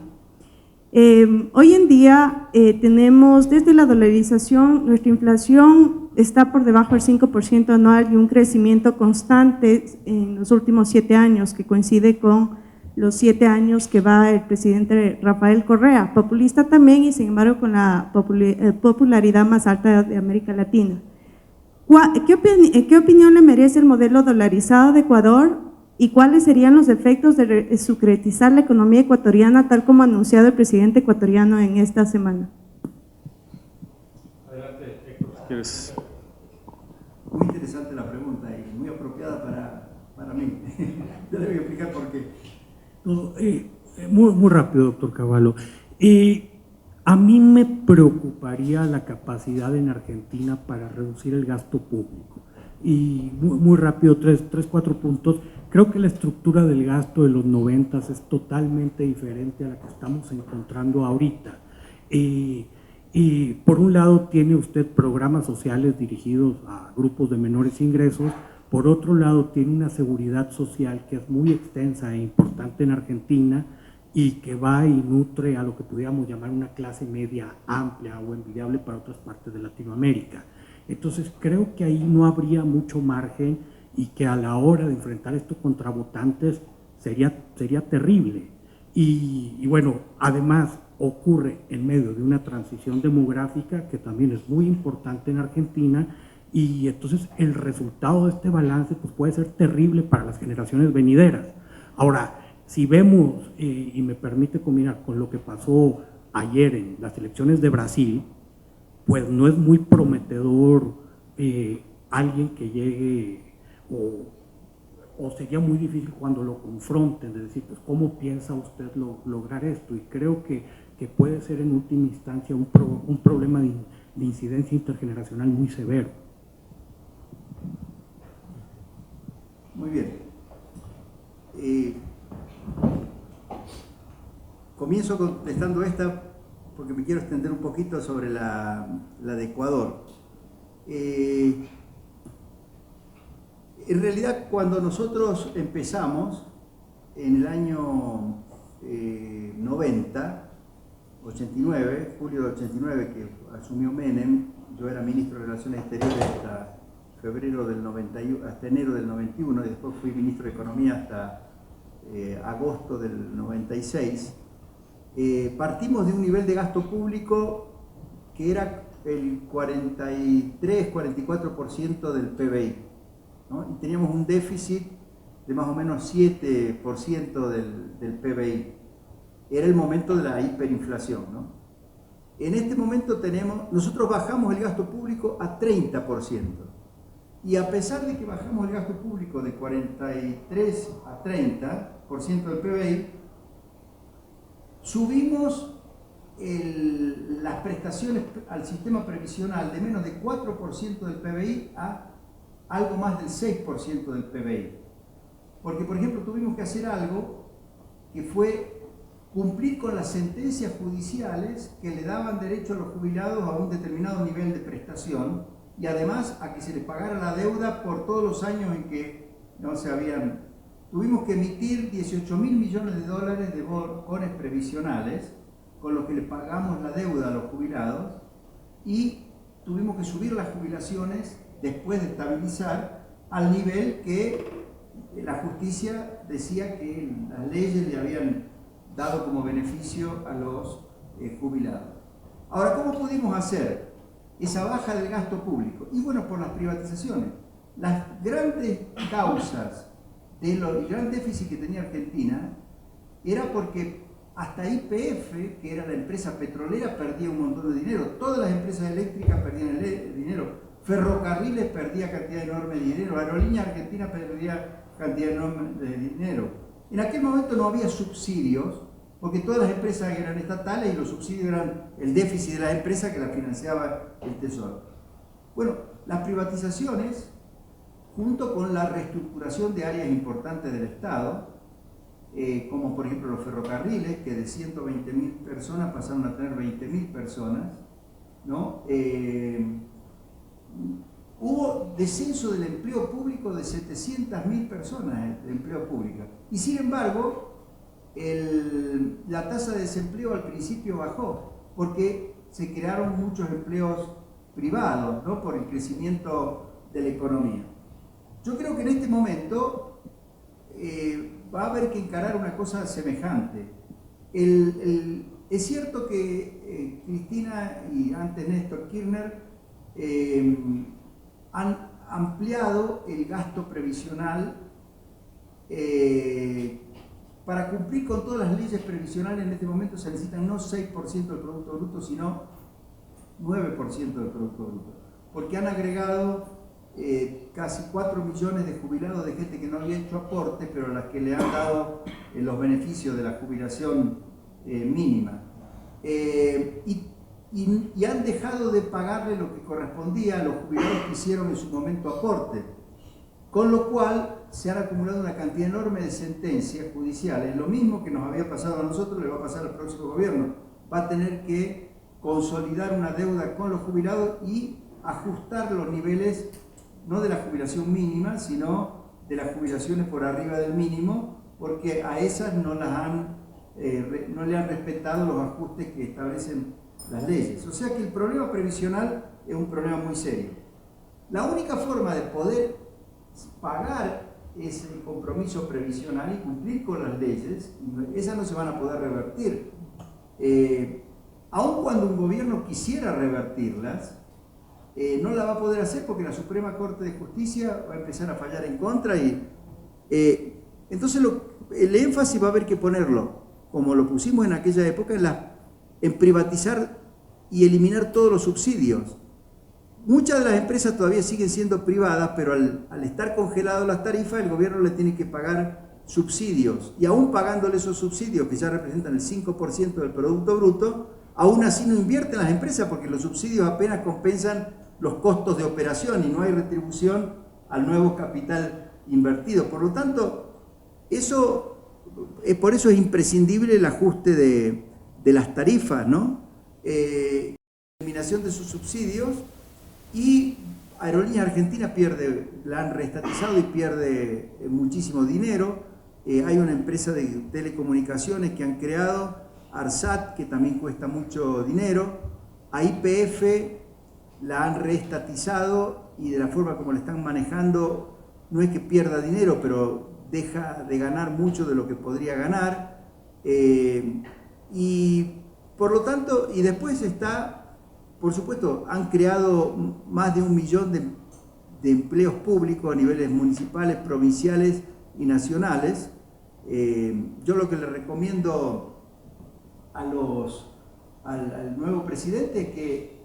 Hoy en día tenemos desde la dolarización, nuestra inflación está por debajo del 5% anual y un crecimiento constante en los últimos 7 años, que coincide con los 7 años que va el presidente Rafael Correa, populista también y sin embargo con la popularidad más alta de América Latina. ¿Qué opinión le merece el modelo dolarizado de Ecuador y cuáles serían los efectos de sucretizar la economía ecuatoriana tal como ha anunciado el presidente ecuatoriano en esta semana? Adelante, Héctor, si quieres. Muy interesante la pregunta y muy apropiada para mí. Yo le voy a explicar por qué. No, muy rápido, doctor Cavallo. A mí me preocuparía la capacidad en Argentina para reducir el gasto público. Y muy rápido, 4 puntos. Creo que la estructura del gasto de los 90 es totalmente diferente a la que estamos encontrando ahorita. Y por un lado tiene usted programas sociales dirigidos a grupos de menores ingresos. Por otro lado, tiene una seguridad social que es muy extensa e importante en Argentina y que va y nutre a lo que pudiéramos llamar una clase media amplia o envidiable para otras partes de Latinoamérica. Entonces, creo que ahí no habría mucho margen y que a la hora de enfrentar esto contra votantes sería terrible. Y bueno, además ocurre en medio de una transición demográfica que también es muy importante en Argentina. Y entonces el resultado de este balance pues puede ser terrible para las generaciones venideras. Ahora, si vemos, y me permite combinar con lo que pasó ayer en las elecciones de Brasil, pues no es muy prometedor alguien que llegue, o sería muy difícil cuando lo confronten, de decir, pues ¿cómo piensa usted lograr esto? Y creo que puede ser en última instancia un problema de incidencia intergeneracional muy severo. Muy bien. Comienzo contestando esta porque me quiero extender un poquito sobre la de Ecuador. En realidad, cuando nosotros empezamos en el año 89, julio de 89, que asumió Menem, yo era ministro de Relaciones Exteriores hasta enero del 91 y después fui ministro de Economía hasta agosto del 96, partimos de un nivel de gasto público que era el 43-44% del PBI, ¿no? Y teníamos un déficit de más o menos 7% del PBI. Era el momento de la hiperinflación, ¿no? En este momento nosotros bajamos el gasto público a 30%. Y a pesar de que bajamos el gasto público de 43 a 30% del PBI, subimos las prestaciones al sistema previsional de menos de 4% del PBI a algo más del 6% del PBI. Porque, por ejemplo, tuvimos que hacer algo que fue cumplir con las sentencias judiciales que le daban derecho a los jubilados a un determinado nivel de prestación y además a que se les pagara la deuda por todos los años en que no se habían... Tuvimos que emitir 18.000 millones de dólares de bonos previsionales con los que le pagamos la deuda a los jubilados y tuvimos que subir las jubilaciones después de estabilizar al nivel que la justicia decía que las leyes le habían dado como beneficio a los jubilados. Ahora, ¿cómo pudimos hacer esa baja del gasto público? Y bueno, por las privatizaciones. Las grandes causas del gran déficit que tenía Argentina era porque hasta YPF, que era la empresa petrolera, perdía un montón de dinero. Todas las empresas eléctricas perdían el dinero. Ferrocarriles perdía cantidad enorme de dinero. Aerolíneas Argentina perdía cantidad enorme de dinero. En aquel momento no había subsidios, porque todas las empresas eran estatales y los subsidios eran el déficit de las empresas que las financiaba el Tesoro. Bueno, las privatizaciones, junto con la reestructuración de áreas importantes del Estado, como por ejemplo los ferrocarriles, que de 120.000 personas pasaron a tener 20.000 personas, ¿no? Hubo descenso del empleo público de 700.000 personas de empleo público. Y sin embargo, la tasa de desempleo al principio bajó, porque se crearon muchos empleos privados, ¿no? Por el crecimiento de la economía. Yo creo que en este momento va a haber que encarar una cosa semejante. Es cierto que Cristina y antes Néstor Kirchner han ampliado el gasto previsional para cumplir con todas las leyes previsionales. En este momento se necesitan no 6% del Producto Bruto, sino 9% del Producto Bruto, porque han agregado casi 4 millones de jubilados, de gente que no había hecho aporte, pero a las que le han dado los beneficios de la jubilación mínima. Y han dejado de pagarle lo que correspondía a los jubilados que hicieron en su momento aporte, con lo cual se han acumulado una cantidad enorme de sentencias judiciales. Lo mismo que nos había pasado a nosotros le va a pasar al próximo gobierno. Va a tener que consolidar una deuda con los jubilados y ajustar los niveles, no de la jubilación mínima, sino de las jubilaciones por arriba del mínimo, porque a esas no le han respetado los ajustes que establecen las leyes. O sea que el problema previsional es un problema muy serio. La única forma de poder pagar ese compromiso previsional y cumplir con las leyes, esas no se van a poder revertir. Aun cuando un gobierno quisiera revertirlas, no la va a poder hacer porque la Suprema Corte de Justicia va a empezar a fallar en contra y entonces el énfasis va a haber que ponerlo, como lo pusimos en aquella época, en privatizar y eliminar todos los subsidios. Muchas de las empresas todavía siguen siendo privadas, pero al estar congeladas las tarifas, el gobierno le tiene que pagar subsidios. Y aún pagándole esos subsidios, que ya representan el 5% del Producto Bruto, aún así no invierten las empresas porque los subsidios apenas compensan los costos de operación y no hay retribución al nuevo capital invertido. Por lo tanto, por eso es imprescindible el ajuste de las tarifas, ¿no? Eliminación de sus subsidios. Y Aerolíneas Argentinas la han reestatizado y pierde muchísimo dinero. Hay una empresa de telecomunicaciones que han creado, ARSAT, que también cuesta mucho dinero. A YPF la han reestatizado y de la forma como la están manejando no es que pierda dinero, pero deja de ganar mucho de lo que podría ganar. Y por lo tanto, y después está por supuesto, han creado más de 1 millón de empleos públicos a niveles municipales, provinciales y nacionales. Yo lo que le recomiendo al nuevo presidente es que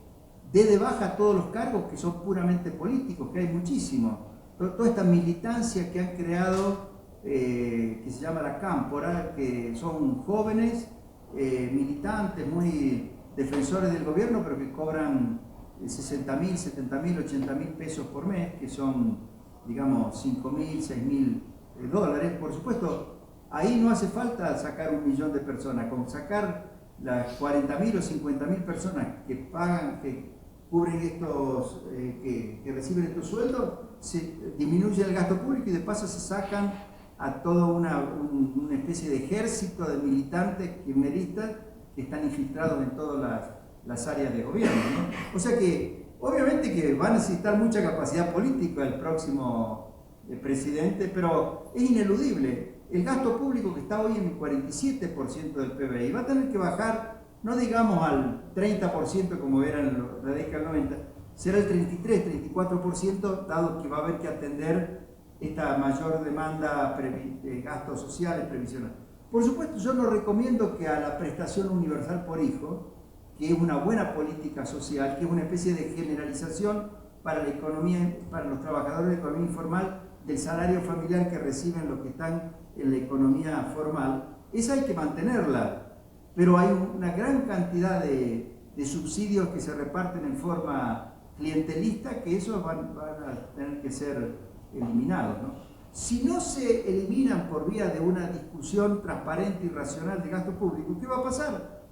dé de baja todos los cargos que son puramente políticos, que hay muchísimos. Toda esta militancia que han creado, que se llama la Cámpora, que son jóvenes militantes, muy defensores del gobierno, pero que cobran 60.000, 70.000, 80.000 pesos por mes, que son, digamos, 5.000, 6.000 dólares. Por supuesto, ahí no hace falta sacar 1 millón de personas, con sacar las 40.000 o 50.000 personas que pagan, que cubren estos, que reciben estos sueldos, se disminuye el gasto público y de paso se sacan a toda una especie de ejército de militantes kirchneristas que están infiltrados en todas las áreas de gobierno, ¿no? O sea que, obviamente que va a necesitar mucha capacidad política el próximo presidente, pero es ineludible. El gasto público que está hoy en el 47% del PBI va a tener que bajar, no digamos al 30% como era en la década del 90, será el 33, 34%, dado que va a haber que atender esta mayor demanda de gastos sociales previsionales. Por supuesto, yo no recomiendo que a la prestación universal por hijo, que es una buena política social, que es una especie de generalización para la economía, para los trabajadores de la economía informal, del salario familiar que reciben los que están en la economía formal, esa hay que mantenerla, pero hay una gran cantidad de subsidios que se reparten en forma clientelista que esos van a tener que ser eliminados, ¿no? Si no se eliminan por vía de una discusión transparente y racional de gasto público, ¿qué va a pasar?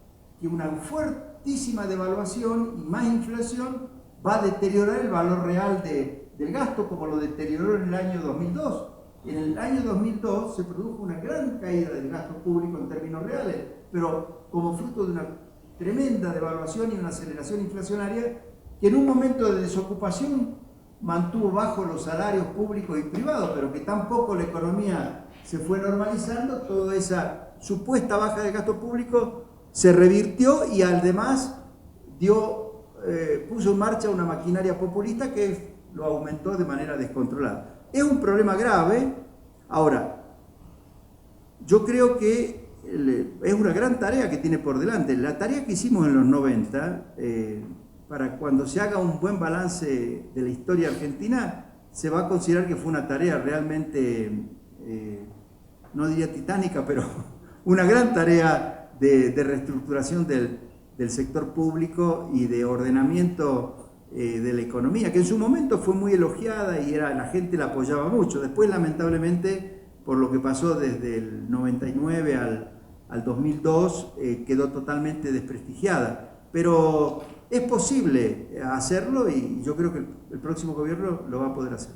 Que una fuertísima devaluación y más inflación va a deteriorar el valor real del gasto, como lo deterioró en el año 2002. En el año 2002 se produjo una gran caída del gasto público en términos reales, pero como fruto de una tremenda devaluación y una aceleración inflacionaria que en un momento de desocupación mantuvo bajo los salarios públicos y privados, pero que tampoco la economía se fue normalizando. Toda esa supuesta baja de gasto público se revirtió y además puso en marcha una maquinaria populista que lo aumentó de manera descontrolada. Es un problema grave. Ahora, yo creo que es una gran tarea que tiene por delante. La tarea que hicimos en los 90, para cuando se haga un buen balance de la historia argentina, se va a considerar que fue una tarea realmente, no diría titánica, pero una gran tarea de reestructuración del sector público y de ordenamiento de la economía, que en su momento fue muy elogiada y la gente la apoyaba mucho. Después, lamentablemente, por lo que pasó desde el 99 al 2002, quedó totalmente desprestigiada. Pero es posible hacerlo y yo creo que el próximo gobierno lo va a poder hacer.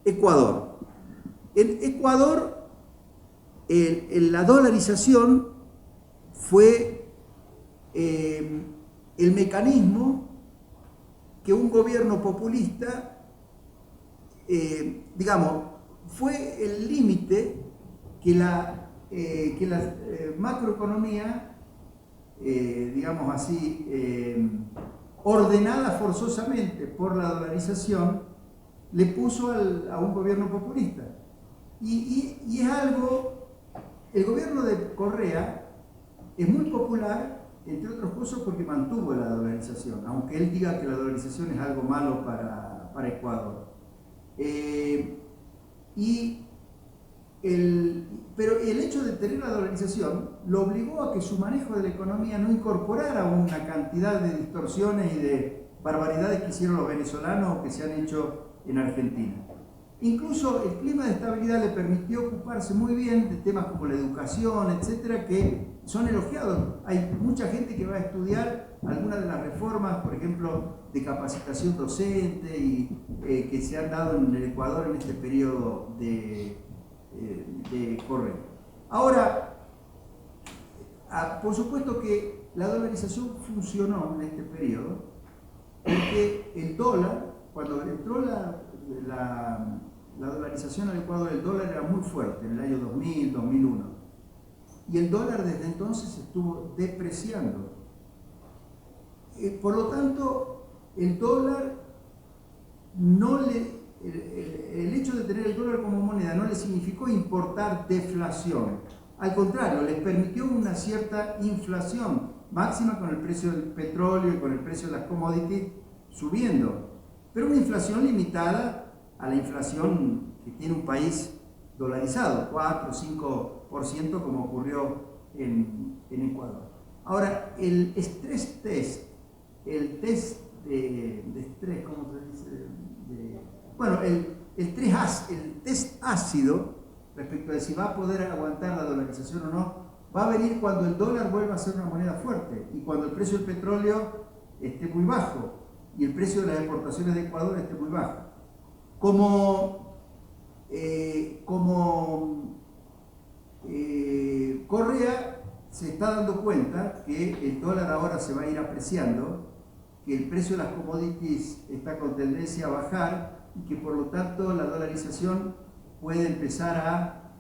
Ecuador. En Ecuador, la dolarización fue el mecanismo que un gobierno populista, digamos, fue el límite que la macroeconomía, digamos así, ordenada forzosamente por la dolarización, le puso a un gobierno populista. Y es algo, el gobierno de Correa es muy popular, entre otras cosas porque mantuvo la dolarización, aunque él diga que la dolarización es algo malo para Ecuador. Pero el hecho de tener la dolarización lo obligó a que su manejo de la economía no incorporara una cantidad de distorsiones y de barbaridades que hicieron los venezolanos o que se han hecho en Argentina. Incluso el clima de estabilidad le permitió ocuparse muy bien de temas como la educación, etcétera, que son elogiados. Hay mucha gente que va a estudiar algunas de las reformas, por ejemplo, de capacitación docente y que se han dado en el Ecuador en este periodo de Correa. Ahora, por supuesto que la dolarización funcionó en este periodo porque el dólar, cuando entró la dolarización al Ecuador, el dólar era muy fuerte en el año 2000, 2001 y el dólar desde entonces estuvo depreciando. Por lo tanto, el dólar el hecho de tener el dólar como moneda no le significó importar deflación. Al contrario, les permitió una cierta inflación, máxima con el precio del petróleo y con el precio de las commodities subiendo. Pero una inflación limitada a la inflación que tiene un país dolarizado, 4 o 5% como ocurrió en Ecuador. Ahora, el stress test, el test de estrés, ¿cómo se dice? El test ácido respecto de si va a poder aguantar la dolarización o no, va a venir cuando el dólar vuelva a ser una moneda fuerte y cuando el precio del petróleo esté muy bajo y el precio de las exportaciones de Ecuador esté muy bajo. Correa se está dando cuenta que el dólar ahora se va a ir apreciando, que el precio de las commodities está con tendencia a bajar y que por lo tanto la dolarización puede empezar a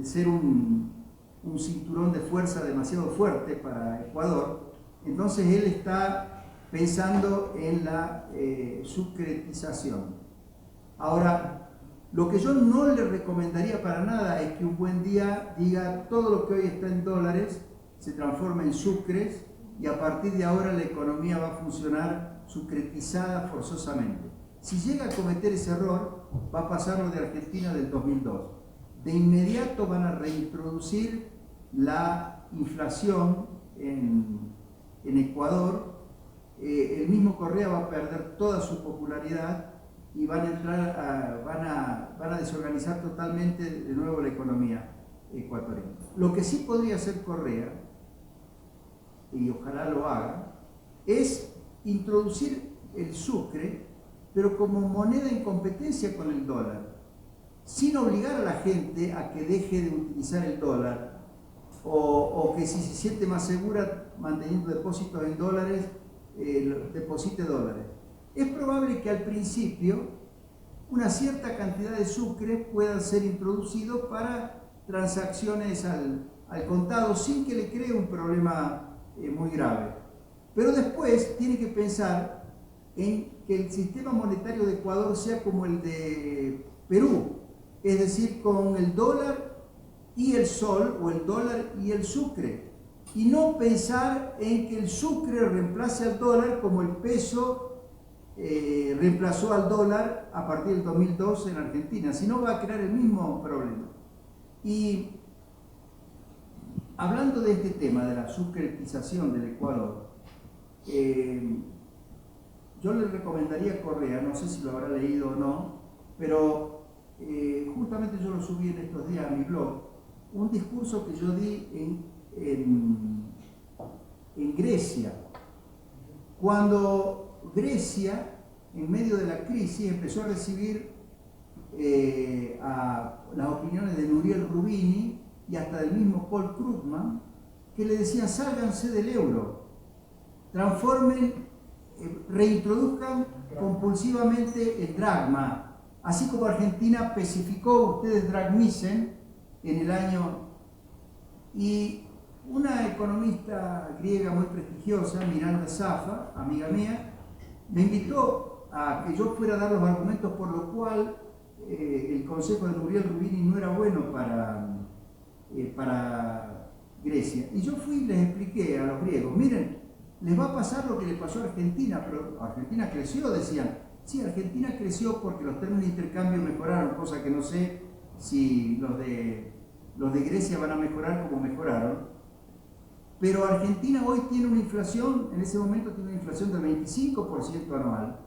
ser un cinturón de fuerza demasiado fuerte para Ecuador. Entonces él está pensando en la sucretización. Ahora, lo que yo no le recomendaría para nada es que un buen día diga todo lo que hoy está en dólares se transforma en sucres y a partir de ahora la economía va a funcionar sucretizada forzosamente. Si llega a cometer ese error, va a pasar lo de Argentina del 2002. De inmediato van a reintroducir la inflación en Ecuador. El mismo Correa va a perder toda su popularidad y van a desorganizar totalmente de nuevo la economía ecuatoriana. Lo que sí podría hacer Correa, y ojalá lo haga, es introducir el sucre, pero como moneda en competencia con el dólar, sin obligar a la gente a que deje de utilizar el dólar, o que si se siente más segura manteniendo depósitos en dólares, deposite dólares. Es probable que al principio una cierta cantidad de sucre pueda ser introducido para transacciones al contado sin que le cree un problema muy grave. Pero después tiene que pensar en que el sistema monetario de Ecuador sea como el de Perú, es decir, con el dólar y el sol, o el dólar y el sucre, y no pensar en que el sucre reemplace al dólar como el peso reemplazó al dólar a partir del 2002 en Argentina, sino va a crear el mismo problema. Y hablando de este tema de la sucretización del Ecuador, yo le recomendaría a Correa, no sé si lo habrá leído o no, pero justamente yo lo subí en estos días a mi blog, un discurso que yo di en Grecia, cuando Grecia, en medio de la crisis, empezó a recibir a las opiniones de Nouriel Roubini y hasta del mismo Paul Krugman, que le decían: sálganse del euro, reintroduzcan compulsivamente el dracma, así como Argentina especificó, ustedes dragmicen en el año. Y una economista griega muy prestigiosa, Miranda Saffa, amiga mía, me invitó a que yo fuera a dar los argumentos por lo cual el consejo de Nouriel Roubini no era bueno para Grecia. Y yo fui y les expliqué a los griegos: miren, les va a pasar lo que le pasó a Argentina, pero Argentina creció, decían. Sí, Argentina creció porque los términos de intercambio mejoraron, cosa que no sé si los de Grecia van a mejorar como mejoraron. Pero Argentina hoy tiene una inflación, en ese momento tiene una inflación del 25% anual.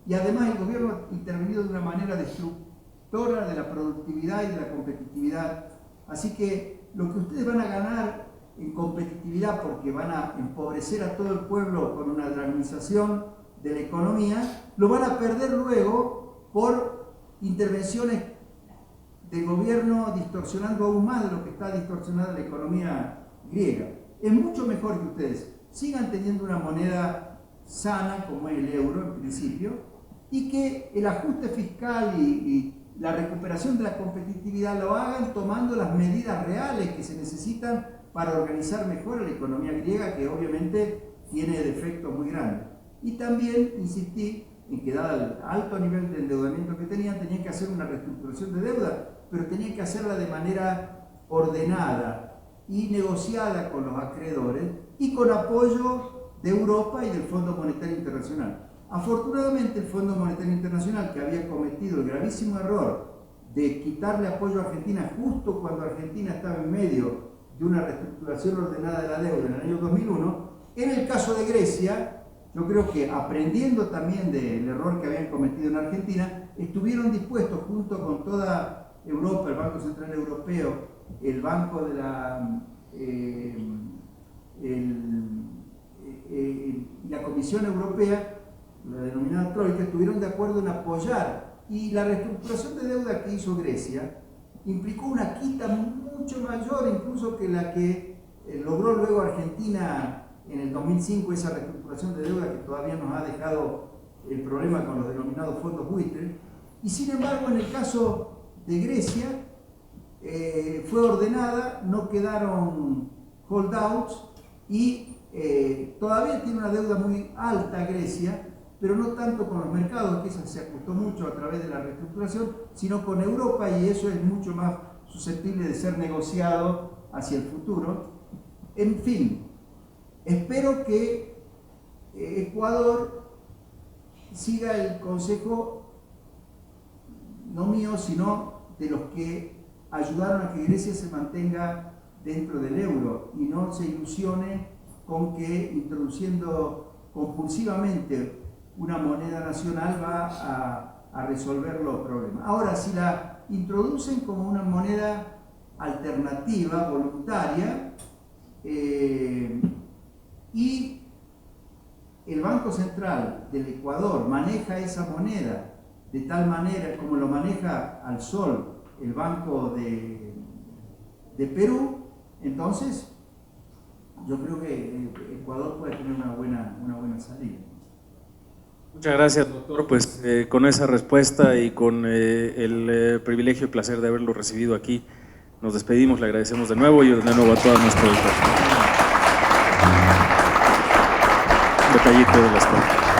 Y además el gobierno ha intervenido de una manera destructora de la productividad y de la competitividad. Así que lo que ustedes van a ganar en competitividad, porque van a empobrecer a todo el pueblo con una dragmización de la economía, lo van a perder luego por intervenciones del gobierno distorsionando aún más de lo que está distorsionada la economía griega. Es mucho mejor que ustedes sigan teniendo una moneda sana como es el euro en principio, y que el ajuste fiscal y la recuperación de la competitividad lo hagan tomando las medidas reales que se necesitan para organizar mejor a la economía griega, que obviamente tiene defectos muy grandes. Y también insistí en que dado el alto nivel de endeudamiento que tenían que hacer una reestructuración de deuda, pero tenían que hacerla de manera ordenada y negociada con los acreedores y con apoyo de Europa y del Fondo Monetario Internacional. Afortunadamente el Fondo Monetario Internacional, que había cometido el gravísimo error de quitarle apoyo a Argentina justo cuando Argentina estaba en medio de una reestructuración ordenada de la deuda en el año 2001, en el caso de Grecia, yo creo que aprendiendo también del error que habían cometido en Argentina, estuvieron dispuestos junto con toda Europa, el Banco Central Europeo, el Banco de la Comisión Europea, la denominada Troika, estuvieron de acuerdo en apoyar, y la reestructuración de deuda que hizo Grecia implicó una quita mucho mayor incluso que la que logró luego Argentina en el 2005, esa reestructuración de deuda que todavía nos ha dejado el problema con los denominados fondos buitres. Y sin embargo, en el caso de Grecia, fue ordenada, no quedaron holdouts y todavía tiene una deuda muy alta Grecia, pero no tanto con los mercados, que esa se ajustó mucho a través de la reestructuración, sino con Europa, y eso es mucho más susceptible de ser negociado hacia el futuro. En fin, espero que Ecuador siga el consejo, no mío, sino de los que ayudaron a que Grecia se mantenga dentro del euro y no se ilusione con que introduciendo compulsivamente una moneda nacional va a resolver los problemas. Ahora, si la introducen como una moneda alternativa, voluntaria, y el Banco Central del Ecuador maneja esa moneda de tal manera como lo maneja al sol el Banco de Perú, entonces yo creo que Ecuador puede tener una buena salida. Muchas gracias, doctor. Pues con esa respuesta y con el privilegio y placer de haberlo recibido aquí, nos despedimos, le agradecemos de nuevo y de nuevo a todas nuestras detallito de las cosas.